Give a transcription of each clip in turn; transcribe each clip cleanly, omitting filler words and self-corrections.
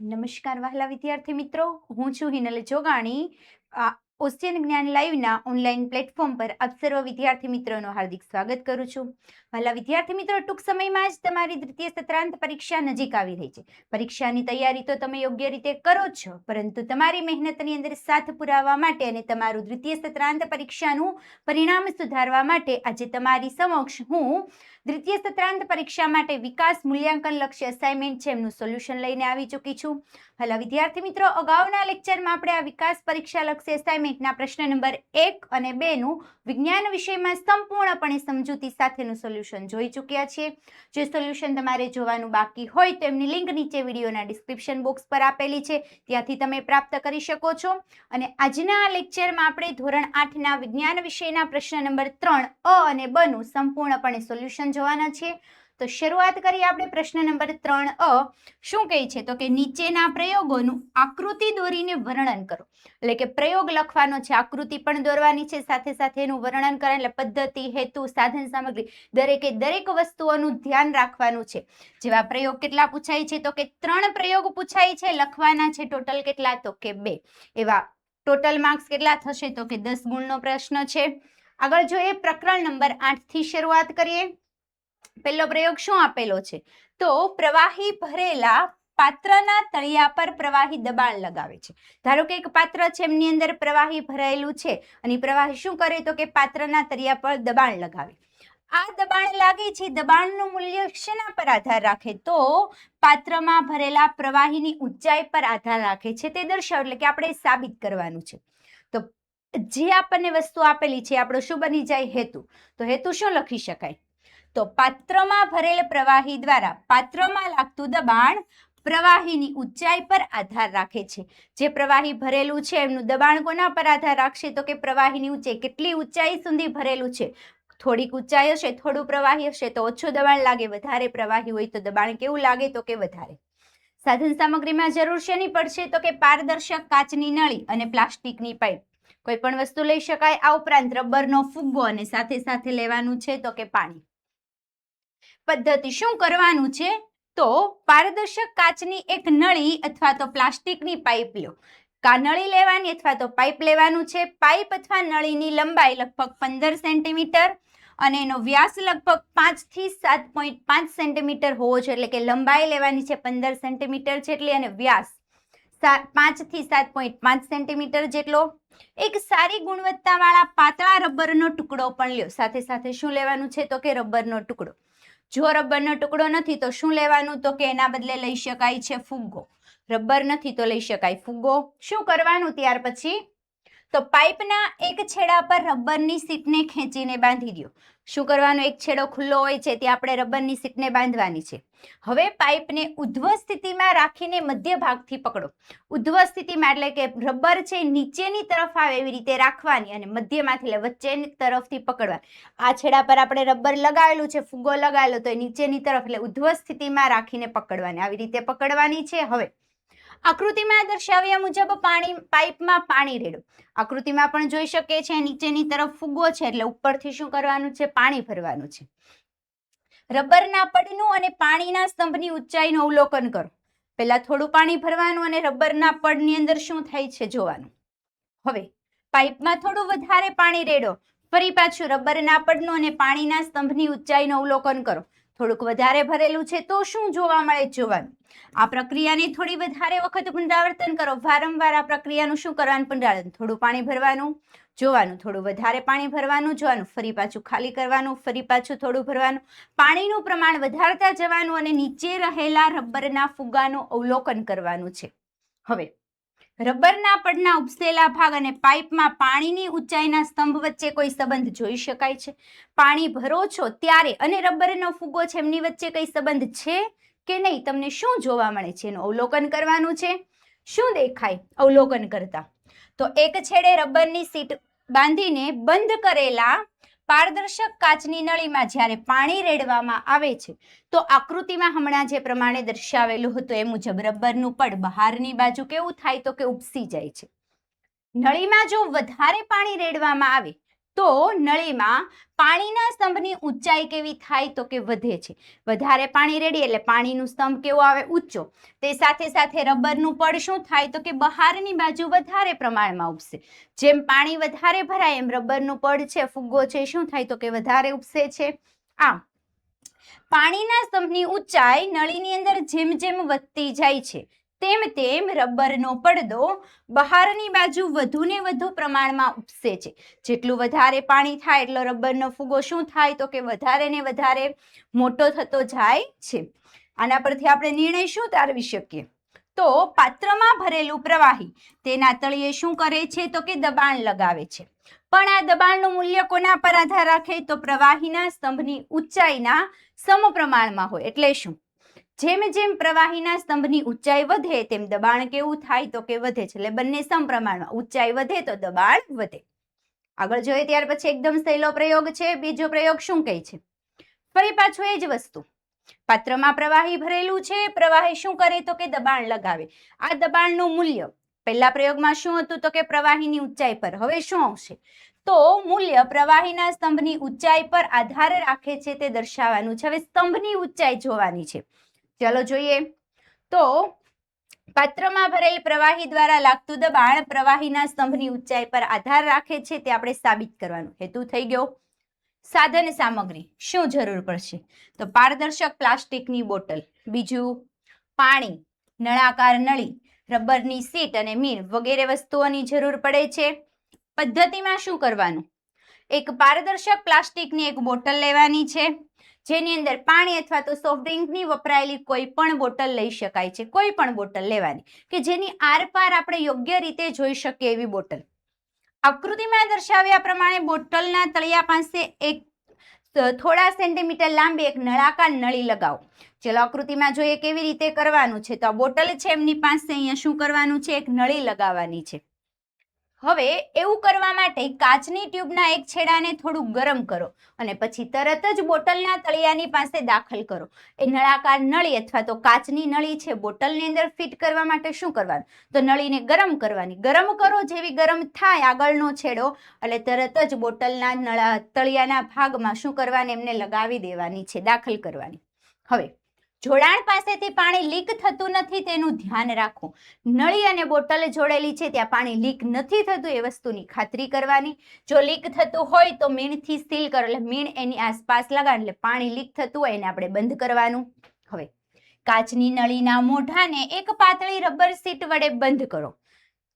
નમસ્કાર વહાલા વિદ્યાર્થી મિત્રો, હું છું હિનલ જોગાણી. ઓશિયન જ્ઞાન લાઈવના ઓનલાઈન પ્લેટફોર્મ પર આપ સર્વ વિદ્યાર્થી મિત્રોનું હાર્દિક સ્વાગત કરું છું. વહાલા વિદ્યાર્થી મિત્રો, ટૂંક સમયમાં જ તમારી દ્વિતીય સત્રાંત પરીક્ષા નજીક આવી રહી છે. પરીક્ષાની તૈયારી તો તમે યોગ્ય રીતે કરો છો, પરંતુ તમારી મહેનતની અંદર સાથ પુરાવવા માટે અને તમારું દ્વિતીય સત્રાંત પરીક્ષાનું પરિણામ સુધારવા માટે આજે તમારી સમક્ષ હું દ્વિતીય સત્રાંત પરીક્ષા માટે વિકાસ મૂલ્યાંકન લક્ષ્ય અસાઇનમેન્ટ છે એમનું સોલ્યુશન લઈને આવી ચૂકી છું. ભલા વિદ્યાર્થી મિત્રો, અગાઉના લેક્ચરમાં આપણે આ વિકાસ પરીક્ષા લક્ષ્ય અસાઇનમેન્ટના પ્રશ્ન નંબર 1 અને 2 નું વિજ્ઞાન વિષયમાં સંપૂર્ણપણે સમજૂતી સાથેનું સોલ્યુશન જોઈ ચૂક્યા છીએ. જે સોલ્યુશન તમારે જોવાનું બાકી હોય તો એમની લિંક નીચે વિડીયોના ડિસ્ક્રિપ્શન બોક્સ પર આપેલી છે, ત્યાંથી તમે પ્રાપ્ત કરી શકો છો. અને આજના આ લેક્ચરમાં આપણે ધોરણ 8ના વિજ્ઞાન વિષયના પ્રશ્ન નંબર 3 અ અને બ નું સંપૂર્ણપણે સોલ્યુશન જોવાના છીએ. તો શરૂઆત કરીએ આપણે પ્રશ્ન નંબર 3 અ. શું કહે છે તો કે નીચેના પ્રયોગોનું આકૃતિ દોરીને વર્ણન કરો. એટલે કે પ્રયોગ લખવાનો છે, આકૃતિ પણ દોરવાની છે, સાથે સાથે એનું વર્ણન કરે એટલે પદ્ધતિ, હેતુ, સાધન સામગ્રી દરેક વસ્તુઓનું ધ્યાન રાખવાનું છે. જેવા પ્રયોગ કેટલા પૂછાય છે તો કે 3 પ્રયોગ પૂછાય છે, લખવાના છે ટોટલ કેટલા તો કે 2. એવા ટોટલ માર્ક્સ કેટલા થશે તો કે 10 ગુણનો પ્રશ્ન છે. આગળ જોઈએ, પ્રકરણ નંબર 8 થી શરૂઆત કરીએ. પહેલો પ્રયોગ શું આપેલો છે તો પ્રવાહી ભરેલા પાત્રના તળિયા પર પ્રવાહી દબાણ લગાવે છે. ધારો કે એક પાત્ર છે, એમની અંદર પ્રવાહી ભરાયેલું છે અને પ્રવાહી શું કરે તો કે પાત્રના તળિયા પર દબાણ લગાવે. આ દબાણ લાગે છે, દબાણનું મૂલ્ય શેના પર આધાર રાખે તો પાત્રમાં ભરેલા પ્રવાહીની ઊંચાઈ પર આધાર રાખે છે. તે દર્શાવે એટલે કે આપણે સાબિત કરવાનું છે. તો જે આપણને વસ્તુ આપેલી છે આપણો શું બની જાય હેતુ. તો હેતુ શું લખી શકાય તો પાત્રમાં ભરેલ પ્રવાહી દ્વારા પાત્રમાં લાગતું દબાણ પ્રવાહીની ઊંચાઈ પર આધાર રાખે છે. જે પ્રવાહી ભરેલું છે એમનું દબાણ કોના પર આધાર રાખશે તો કે પ્રવાહીની ઊંચાઈ. કેટલી ઊંચાઈ સુધી ભરેલું છે, થોડીક ઊંચાઈ હશે, થોડું પ્રવાહી હશે તો ઓછું દબાણ લાગે, વધારે પ્રવાહી હોય તો દબાણ કેવું લાગે તો કે વધારે. સાધન સામગ્રીમાં જરૂર શેની પડશે તો કે પારદર્શક કાચની નળી અને પ્લાસ્ટિકની પાઇપ. કોઈ પણ વસ્તુ લઈ શકાય. આ ઉપરાંત રબરનો ફુગ્ગો અને સાથે સાથે લેવાનું છે તો કે પાણી. પદ્ધતિ શું કરવાનું છે તો પારદર્શક કાચની એક નળી અથવા તો પ્લાસ્ટિકની પાઇપ લો. નળી લેવાની અથવા તો પાઇપ લેવાનું છે. પાઇપ અથવા નળીની લંબાઈ લગભગ 15 સેન્ટીમીટર અને એનો વ્યાસ લગભગ 5 થી 7.5 સેન્ટીમીટર હોવો જોઈએ. એટલે કે લંબાઈ લેવાની છે 15 સેન્ટીમીટર જેટલી અને વ્યાસ 5 થી 7.5 સેન્ટીમીટર જેટલો. એક સારી ગુણવત્તાવાળા પાતળા રબરનો ટુકડો પણ લ્યો. સાથે સાથે શું લેવાનું છે તો કે રબરનો ટુકડો. જો રબરનો ટુકડો નથી તો શું લેવાનું તો કે એના બદલે લઈ શકાય છે ફુગ્ગો. રબર નથી તો લઈ શકાય ફુગ્ગો. શું કરવાનું ત્યાર પછી તો પાઇપના એક છેડા પર રબરની સીટને ખેંચીને બાંધી દો. શું કરવાનું, એક છેડો ખુલ્લો હોય છે ત્યાં આપણે રબરની સીટને બાંધવાની છે. હવે પાઇપને ઉધ્વ સ્થિતિમાં રાખીને મધ્ય ભાગથી પકડો. ઉધ્વ સ્થિતિમાં એટલે કે રબર છે નીચેની તરફ આવે એવી રીતે રાખવાની અને મધ્યમાંથી એટલે વચ્ચેની તરફથી પકડવાની. આ છેડા પર આપણે રબર લગાવેલું છે, ફુગ્ગો લગાવેલો તો એ નીચેની તરફ એટલે ઉધ્વ સ્થિતિમાં રાખીને પકડવાની. આવી રીતે પકડવાની છે. હવે આકૃતિમાં દર્શાવ્યા મુજબ પાઇપમાં પાણી રેડો. આકૃતિમાં પણ જોઈ શકીએ છીએ નીચેની તરફ ફુગ્ગો છે એટલે ઉપરથી શું કરવાનું છે, પાણી ભરવાનું છે. રબરના પડનું અને પાણીના સ્તંભની ઊંચાઈનું અવલોકન કરો. પહેલા થોડું પાણી ભરવાનું અને રબરના પડની અંદર શું થાય છે જોવાનું. હવે પાઇપમાં થોડું વધારે પાણી રેડો. ફરી પાછું રબરના પડનું અને પાણીના સ્તંભની ઊંચાઈનું અવલોકન કરો. થોડુંક વધારે ભરેલું છે તો શું જોવા મળે જોવાનું. આ પ્રક્રિયાને થોડી વધારે વખત પુનરાવર્તન કરો. વારંવાર આ પ્રક્રિયાનું શું કરવાનું પુનરાવર્તન. થોડું પાણી ભરવાનું જોવાનું, થોડું વધારે પાણી ભરવાનું જોવાનું, ફરી પાછું ખાલી કરવાનું, ફરી પાછું થોડું ભરવાનું. પાણીનું પ્રમાણ વધારતા જવાનું અને નીચે રહેલા રબરના ફુગ્ગાનું અવલોકન કરવાનું છે. હવે રબરના પડના ઉપસેલા ભાગ અને પાઇપમાં પાણીની ઊંચાઈના સ્તંભ વચ્ચે કોઈ સંબંધ જોઈ શકાય છે. પાણી ભરો છો ત્યારે અને રબરનો ફુગ્ગો છે એમની વચ્ચે કઈ સંબંધ છે કે નહીં, તમને શું જોવા મળે છે એનું અવલોકન કરવાનું છે. શું દેખાય અવલોકન કરતા તો એક છેડે રબરની સીટ બાંધીને બંધ કરેલા પારદર્શક કાચની નળીમાં જ્યારે પાણી રેડવામાં આવે છે તો આકૃતિમાં હમણાં જે પ્રમાણે દર્શાવેલું હતું એ મુજબ રબરનું પડ બહારની બાજુ કેવું થાય તો કે ઉપસી જાય છે. નળીમાં જો વધારે પાણી રેડવામાં આવે તો નળીમાં પાણીના સ્તંભની ઊંચાઈ કેવી થાય તો કે વધે છે. વધારે પાણી રેડીએ એટલે પાણીનું સ્તંભ કેવો આવે? ઊંચો. તે સાથે સાથે રબરનું પડ શું થાય તો કે બહારની બાજુ વધારે પ્રમાણમાં ઉપસે. જેમ પાણી વધારે ભરાય એમ રબરનું પડ છે, ફુગ્ગો છે, શું થાય તો કે વધારે ઉપસે છે. આમ પાણીના સ્તંભની ઊંચાઈ નળીની અંદર જેમ જેમ વધતી જાય છે તેમ તેમ રબરનો પડદો બહારની બાજુ વધુ ને વધુ પ્રમાણમાં ઉપસે છે. જેટલું વધારે પાણી થાય એટલો રબરનો ફુગ્ગો શું થાય તો કે વધારે ને વધારે મોટો થતો જાય છે. આના પરથી આપણે નિર્ણય શું તારવી શકીએ? તો પાત્રમાં ભરેલું પ્રવાહી તેના તળિયે શું કરે છે તો કે દબાણ લગાવે છે. પણ આ દબાણનું મૂલ્ય કોના પર આધાર રાખે? તો પ્રવાહીના સ્તંભની ઊંચાઈના સમપ્રમાણમાં હોય. એટલે શું? જેમ જેમ પ્રવાહીના સ્તંભની ઊંચાઈ વધે તેમ દબાણ કેવું થાય તો કે વધે છે. એટલે બંને સમપ્રમાણમાં. ઊંચાઈ વધે તો દબાણ વધે. આગળ જોઈએ ત્યાર પછી એકદમ સહેલો પ્રયોગ છે. બીજો પ્રયોગ શું કહે છે? ફરી પાછું એ જ વસ્તુ. પાત્રમાં પ્રવાહી ભરેલું છે. પ્રવાહી શું કરે તો કે દબાણ લગાવે. આ દબાણનું મૂલ્ય પહેલા પ્રયોગમાં શું હતું તો કે પ્રવાહીની ઊંચાઈ પર. હવે શું આવશે? તો મૂલ્ય પ્રવાહીના સ્તંભની ઊંચાઈ પર આધાર રાખે છે તે દર્શાવવાનું છે. હવે સ્તંભની ઊંચાઈ જોવાની છે. ચાલો જોઈએ. તો પાત્રમાં ભરેલ પ્રવાહી દ્વારા લાગતું દબાણ પ્રવાહીના સ્તંભની ઊંચાઈ પર આધાર રાખે છે તે આપણે સાબિત કરવાનું. હેતુ થઈ ગયો. સાધન સામગ્રી શું જરૂર પડશે? તો પારદર્શક પ્લાસ્ટિકની બોટલ, બીજું પાણી, નળાકાર નળી, રબરની સીટ અને મીણ વગેરે વસ્તુઓની જરૂર પડે છે. પદ્ધતિમાં શું કરવાનું? એક પારદર્શક પ્લાસ્ટિકની એક બોટલ લેવાની છે જેની અંદર પાણી અથવા તો સોફ્ટ ડ્રિંકની વપરાયેલી કોઈ પણ બોટલ લઈ શકાય છે. કોઈ પણ બોટલ લેવાની કે જેની આરપાર આપણે યોગ્ય રીતે જોઈ શકીએ એવી બોટલ. આકૃતિમાં દર્શાવ્યા પ્રમાણે બોટલના તળિયા પાસે એક થોડા સેન્ટીમીટર લાંબી એક નળાકાર નળી લગાવો. ચલો આકૃતિમાં જોઈએ કેવી રીતે કરવાનું છે. તો આ બોટલ છે એમની પાસે અહીંયા શું કરવાનું છે? એક નળી લગાવવાની છે. હવે એવું કરવા માટે કાચની ટ્યુબના એક છેડાને થોડું ગરમ કરો અને પછી તરત જ બોટલના તળિયાની પાસે દાખલ કરો. એ નળાકાર નળી અથવા તો કાચની નળી છે બોટલની અંદર ફિટ કરવા માટે શું કરવાનું? તો નળીને ગરમ કરવાની. ગરમ કરો, જેવી ગરમ થાય આગળનો છેડો એટલે તરત જ બોટલના તળિયાના ભાગમાં શું કરવાની? એમને લગાવી દેવાની છે, દાખલ કરવાની. હવે જોડાણ પાસેથી પાણી લીક થતું નથી તેનું ધ્યાન રાખો. નળી અને બોટલ જોડેલી છે ત્યાં પાણી લીક નથી થતું એ વસ્તુની ખાતરી કરવાની. જો લીક થતું હોય તો મીણથી સીલ કરો. એટલે મીણ એની આસપાસ લગાડ એટલે પાણી લીક થતું હોય એને આપણે બંધ કરવાનું. હવે કાચની નળીના મોઢાને એક પાતળી રબર સીટ વડે બંધ કરો.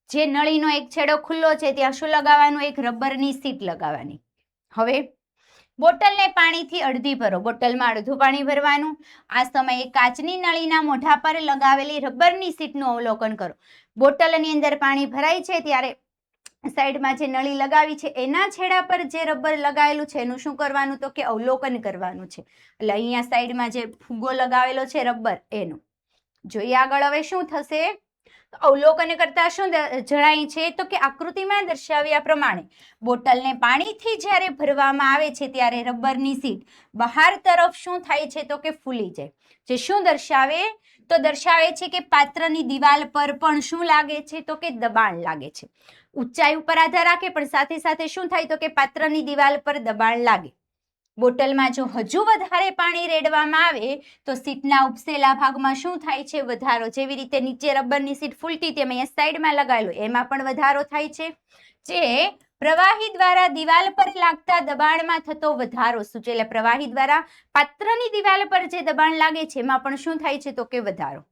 જે નળીનો એક છેડો ખુલ્લો છે ત્યાં શું લગાવવાનું? એક રબરની સીટ લગાવવાની. હવે બોટલને પાણીથી અડધી ભરો. બોટલમાં અડધું પાણી ભરવાનું. આ સમયે કાચની નળીના મોઢા પર લગાવેલી રબરની સીટનું અવલોકન કરો. બોટલની અંદર પાણી ભરાય છે ત્યારે સાઈડમાં જે નળી લગાવી છે એના છેડા પર જે રબર લગાવેલું છે એનું શું કરવાનું? તો કે અવલોકન કરવાનું છે. એટલે અહીંયા સાઈડમાં જે ફુગ્ગો લગાવેલો છે રબર એનું જોઈએ. આગળ હવે શું થશે? અવલોકન કરતા શું જણાય છે? તો કે આકૃતિમાં દર્શાવ્યા પ્રમાણે બોટલને પાણીથી જ્યારે ભરવામાં આવે છે ત્યારે રબરની સીટ બહાર તરફ શું થાય છે? તો કે ફૂલી જાય. જે શું દર્શાવે? તો દર્શાવે છે કે પાત્રની દિવાલ પર પણ શું લાગે છે? તો કે દબાણ લાગે છે. ઊંચાઈ ઉપર આધાર રાખે પણ સાથે સાથે શું થાય? તો કે પાત્રની દિવાલ પર દબાણ લાગે. બોટલમાં જો હજુ વધારે પાણી રેડવામાં આવે તો સીટના ઉપસેલા ભાગમાં શું થાય છે? વધારો. જેવી રીતે નીચે રબરની સીટ ફૂલતી તેમ અહીંયા સાઈડમાં લગાવેલું એમાં પણ વધારો થાય છે. જે પ્રવાહી દ્વારા દિવાલ પર લાગતા દબાણમાં થતો વધારો સૂચે. એટલે પ્રવાહી દ્વારા પાત્રની દિવાલ પર જે દબાણ લાગે છે એમાં પણ શું થાય છે? તો કે વધારો.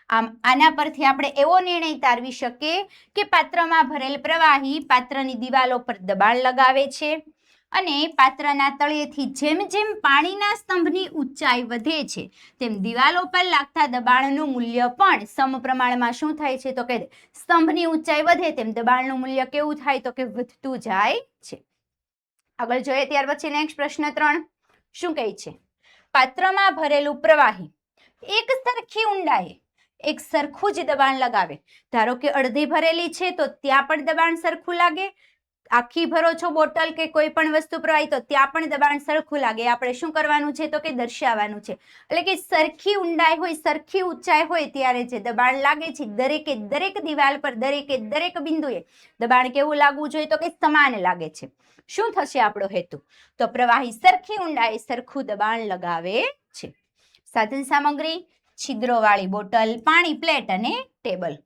આમ આના પરથી આપણે એવો નિર્ણય તારવી શકીએ કે પાત્રમાં ભરેલ પ્રવાહી પાત્રની દિવાલો પર દબાણ લગાવે છે અને પાત્રના તળિયેથી જેમ જેમ પાણીના સ્તંભની ઊંચાઈ વધે છે તેમ દિવાલો પર લાગતા દબાણનું મૂલ્ય પણ સમપ્રમાણમાં શું થાય છે? તો કે સ્તંભની ઊંચાઈ વધે તેમ દબાણનું મૂલ્ય કેવું થાય? તો કે વધતું જાય છે. આગળ જોઈએ ત્યાર પછી નેક્સ્ટ પ્રશ્ન 3 શું કહે છે? પાત્રમાં ભરેલું પ્રવાહી એક સરખી ઊંડાઈએ એક સરખું જ દબાણ લગાવે. ધારો કે અડધી ભરેલી છે તો ત્યાં પણ દબાણ સરખું લાગે. આખી ભરો છો બોટલ કે કોઈ પણ વસ્તુ પ્રવાહી તો ત્યાં પણ દબાણ સરખું લાગે. આપણે શું કરવાનું છે તો કે દર્શાવવાનું છે. એટલે કે સરખી ઊંડાઈ હોય, સરખી ઊંચાઈ હોય ત્યારે જે દબાણ લાગે છે દરેકે દરેક દિવાલ પર, દરેકે દરેક બિંદુએ દબાણ કેવું લાગવું જોઈએ તો કે સમાન લાગે છે. શું થશે આપણો હેતુ? તો પ્રવાહી સરખી ઊંડાઈ સરખું દબાણ લગાવે છે. સાધન સામગ્રી: છિદ્રોવાળી બોટલ, પાણી પ્લેટ અને ટેબલ.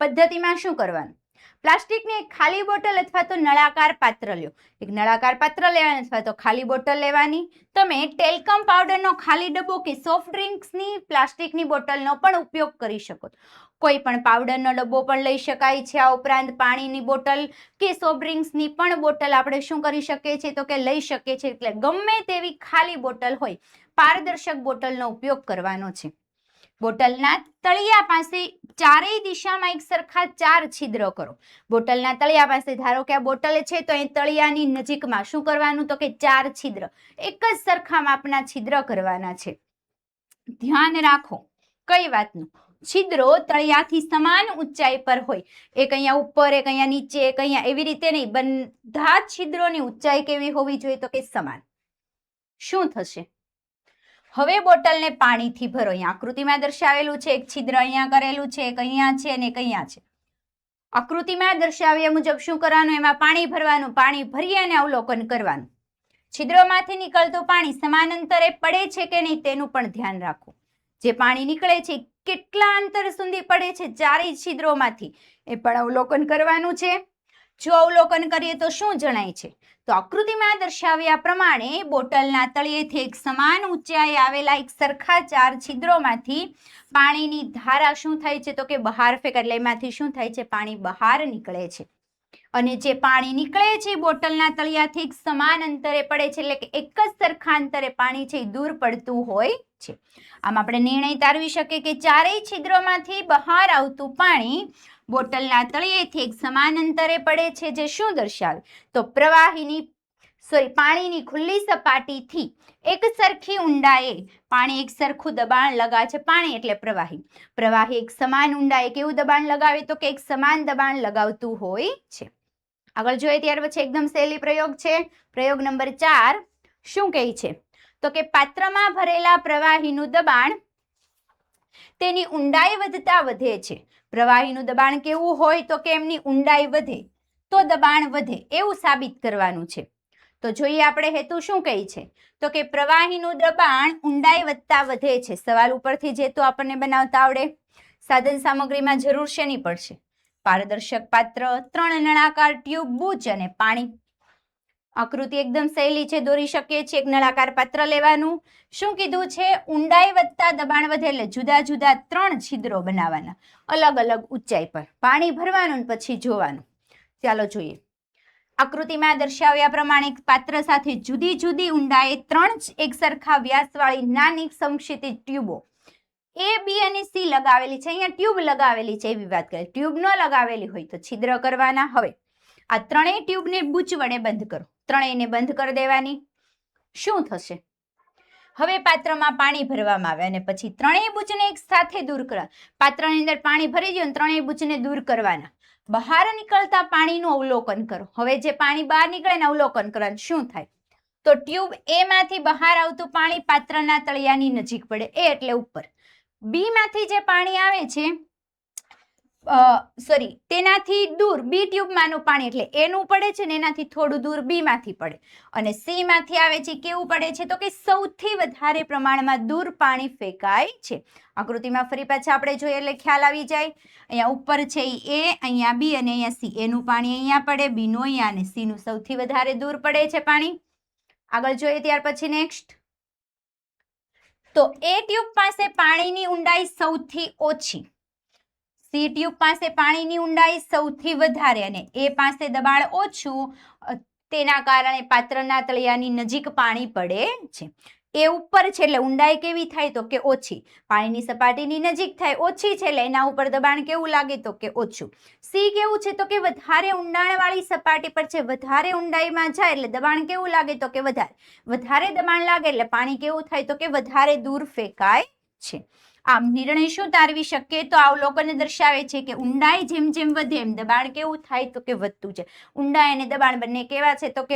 પદ્ધતિમાં શું કરવાનું? પ્લાસ્ટિકની એક ખાલી બોટલ અથવા તો નળાકાર પાત્ર લ્યો. એક નળાકાર પાત્ર લેવાનું અથવા તો ખાલી બોટલ લેવાની. તમે ટેલ્કમ પાવડરનો ખાલી ડબ્બો કે સોફ્ટ ડ્રિંક્સની પ્લાસ્ટિકની બોટલનો પણ ઉપયોગ કરી શકો. કોઈ પણ પાવડરનો ડબ્બો પણ લઈ શકાય છે. આ ઉપરાંત પાણીની બોટલ કે સોફ્ટ ડ્રિંક્સની પણ બોટલ આપણે શું કરી શકીએ છીએ તો કે લઈ શકીએ છીએ. એટલે ગમે તેવી ખાલી બોટલ હોય, પારદર્શક બોટલનો ઉપયોગ કરવાનો છે. બોટલના તળિયા પાસે ચારેય દિશામાં એક સરખા 4 છિદ્ર કરો. બોટલના તળિયા પાસે ધારો કે આ બોટલ છે તો અહીં તળિયાની નજીકમાં શું કરવાનું તો કે 4 છિદ્ર, એક જ સરખા માપના છિદ્ર કરવાના છે. ધ્યાન રાખો કઈ વાતનું? છિદ્રો તળિયાથી સમાન ઊંચાઈ પર હોય. એક અહીંયા ઉપર, એક અહીંયા નીચે, એક અહીંયા, એવી રીતે નહીં. બધા છિદ્રોની ઊંચાઈ કેવી હોવી જોઈએ તો કે સમાન. શું થશે? હવે બોટલને પાણીથી ભરો. અહીંયા આકૃતિમાં દર્શાવેલું છે. એક છિદ્ર અહીંયા કરેલું છે, એક અહીંયા છે અને એક અહીંયા છે. આકૃતિમાં દર્શાવ્યા મુજબ શું કરવાનું? એમાં પાણી ભરવાનું. પાણી ભરી અને અવલોકન કરવાનું. છિદ્રોમાંથી નીકળતું પાણી સમાન અંતરે પડે છે કે નહીં તેનું પણ ધ્યાન રાખો. જે પાણી નીકળે છે કેટલા અંતર સુધી પડે છે ચારેય છિદ્રોમાંથી એ પણ અવલોકન કરવાનું છે. જો અવલોકન કરીએ તો શું જણાય છે? તો આકૃતિમાં દર્શાવ્યા પ્રમાણે બોટલના તળિયેથી એક સમાન ઊંચાઈ આવેલા એક સરખા 4 છિદ્રોમાંથી પાણીની ધારા શું થાય છે તો કે બહાર ફેંકાય. એટલે એમાંથી શું થાય છે? પાણી બહાર નીકળે છે. અને જે પાણી નીકળે છે બોટલના તળિયાથી એક સમાન અંતરે પડે છે. એટલે કે એક જ સરખા અંતરે પાણી છે દૂર પડતું હોય છે. આમ આપણે નિર્ણય તારવી શકીએ કે ચારેય છિદ્રોમાંથી બહાર આવતું પાણી બોટલના તળિયેથી એક સમાન અંતરે પડે છે. જે શું દર્શાવે? તો પાણીની ખુલ્લી સપાટીથી એક સરખી ઊંડાઈએ પાણી એક સરખું દબાણ લગાવે છે. પાણી એટલે પ્રવાહી. પ્રવાહી એક સમાન ઊંડાઈએ કેવું દબાણ લગાવે તો કે એક સમાન દબાણ લગાવતું હોય છે. આગળ જોઈએ ત્યાર પછી એકદમ સહેલી પ્રયોગ છે. પ્રયોગ નંબર 4 શું કહે છે તો કે પાત્રમાં ભરેલા પ્રવાહીનું દબાણ તેની ઊંડાઈ વધતા વધે છે. પ્રવાહીનું દબાણ કેવું હોય તો કે એમની ઊંડાઈ વધે તો દબાણ વધે એવું સાબિત કરવાનું છે. તો જોઈએ આપણે હેતુ શું કહે છે તો કે પ્રવાહીનું દબાણ ઊંડાઈ વધતા વધે છે. સવાલ ઉપરથી જે તો આપણને બનાવતા આવડે. સાધન સામગ્રીમાં જરૂર શેની પડશે? પારદર્શક પાત્ર, 3 નળાકાર ટ્યુબ, બૂચ અને પાણી. આકૃતિ એકદમ સહેલી છે, દોરી શકીએ છીએ. એક નળાકાર પાત્ર લેવાનું. શું કીધું છે? ઊંડાઈ વધતા દબાણ વધે એટલે જુદા જુદા 3 છિદ્રો બનાવવાના અલગ અલગ ઊંચાઈ પર. પાણી ભરવાનું પછી જોવાનું. ચાલો જોઈએ. આકૃતિમાં દર્શાવ્યા પ્રમાણે પાત્ર સાથે જુદી જુદી ઊંડાઈએ 3 એક સરખા વ્યાસવાળી નાની સમક્ષિતિજ ટ્યુબો A, B અને C લગાવેલી છે. અહીંયા ટ્યુબ લગાવેલી છે એવી વાત કરે. ટ્યુબ ન લગાવેલી હોય તો છિદ્ર કરવાના. હવે આ 3 ટ્યુબને બૂચ વડે બંધ કરો. 3ને બંધ કરી દેવાની. શું થશે? હવે પાત્રમાં પાણી ભરવામાં આવે અને પછી 3 બૂચને એક સાથે દૂર કરવા. પાત્રની અંદર પાણી ભરી દો અને 3 બૂચને દૂર કરવાના. બહાર નીકળતા પાણીનું અવલોકન કરો. હવે જે પાણી બહાર નીકળે ને અવલોકન કરવાનું. શું થાય? તો ટ્યુબ A માંથી બહાર આવતું પાણી પાત્રના તળિયાની નજીક પડે. A એટલે ઉપર. B માંથી જે પાણી આવે છે તેનાથી દૂર B ટ્યુબમાંનું પાણી એટલે એનું પડે છે ને એનાથી થોડું દૂર B માંથી પડે. અને C માંથી આવે છે કેવું પડે છે તો કે સૌથી વધારે પ્રમાણમાં દૂર પાણી ફેંકાય છે. આકૃતિમાં ફરી પાછા આપણે જોઈએ એટલે ખ્યાલ આવી જાય. અહીંયા ઉપર છે A, અહીંયા B અને અહીંયા C. એનું પાણી અહીંયા પડે, B નું અહીંયા અને C નું સૌથી વધારે દૂર પડે છે પાણી. આગળ જોઈએ ત્યાર પછી નેક્સ્ટ. તો A ટ્યુબ પાસે પાણીની ઊંડાઈ સૌથી ઓછી, C ટ્યુબ પાસે પાણીની ઊંડાઈ સૌથી વધારે અને A પાસે દબાણ ઓછું, તેના કારણે પાત્રના તળિયાની નજીક પાણી પડે છે. એ ઉપર છે એટલે ઊંડાઈ કેવી થાય તો કે ઓછી. પાણીની સપાટીની નજીક થાય, ઓછી છે એટલે એના ઉપર દબાણ કેવું લાગે તો કે ઓછું. C કેવું છે તો કે વધારે ઊંડાણવાળી સપાટી પર છે, વધારે ઊંડાઈમાં જાય એટલે દબાણ કેવું લાગે તો કે વધારે. વધારે દબાણ લાગે એટલે પાણી કેવું થાય તો કે વધારે દૂર ફેંકાય છે. આમ નિર્ણય શું તારવી શકીએ તો અવલોકન દર્શાવે છે કે ઊંડાઈ જેમ જેમ વધે એમ દબાણ કેવું થાય તો કે વધતું છે. ઊંડાઈ અને દબાણ બંને કેવા છે તો કે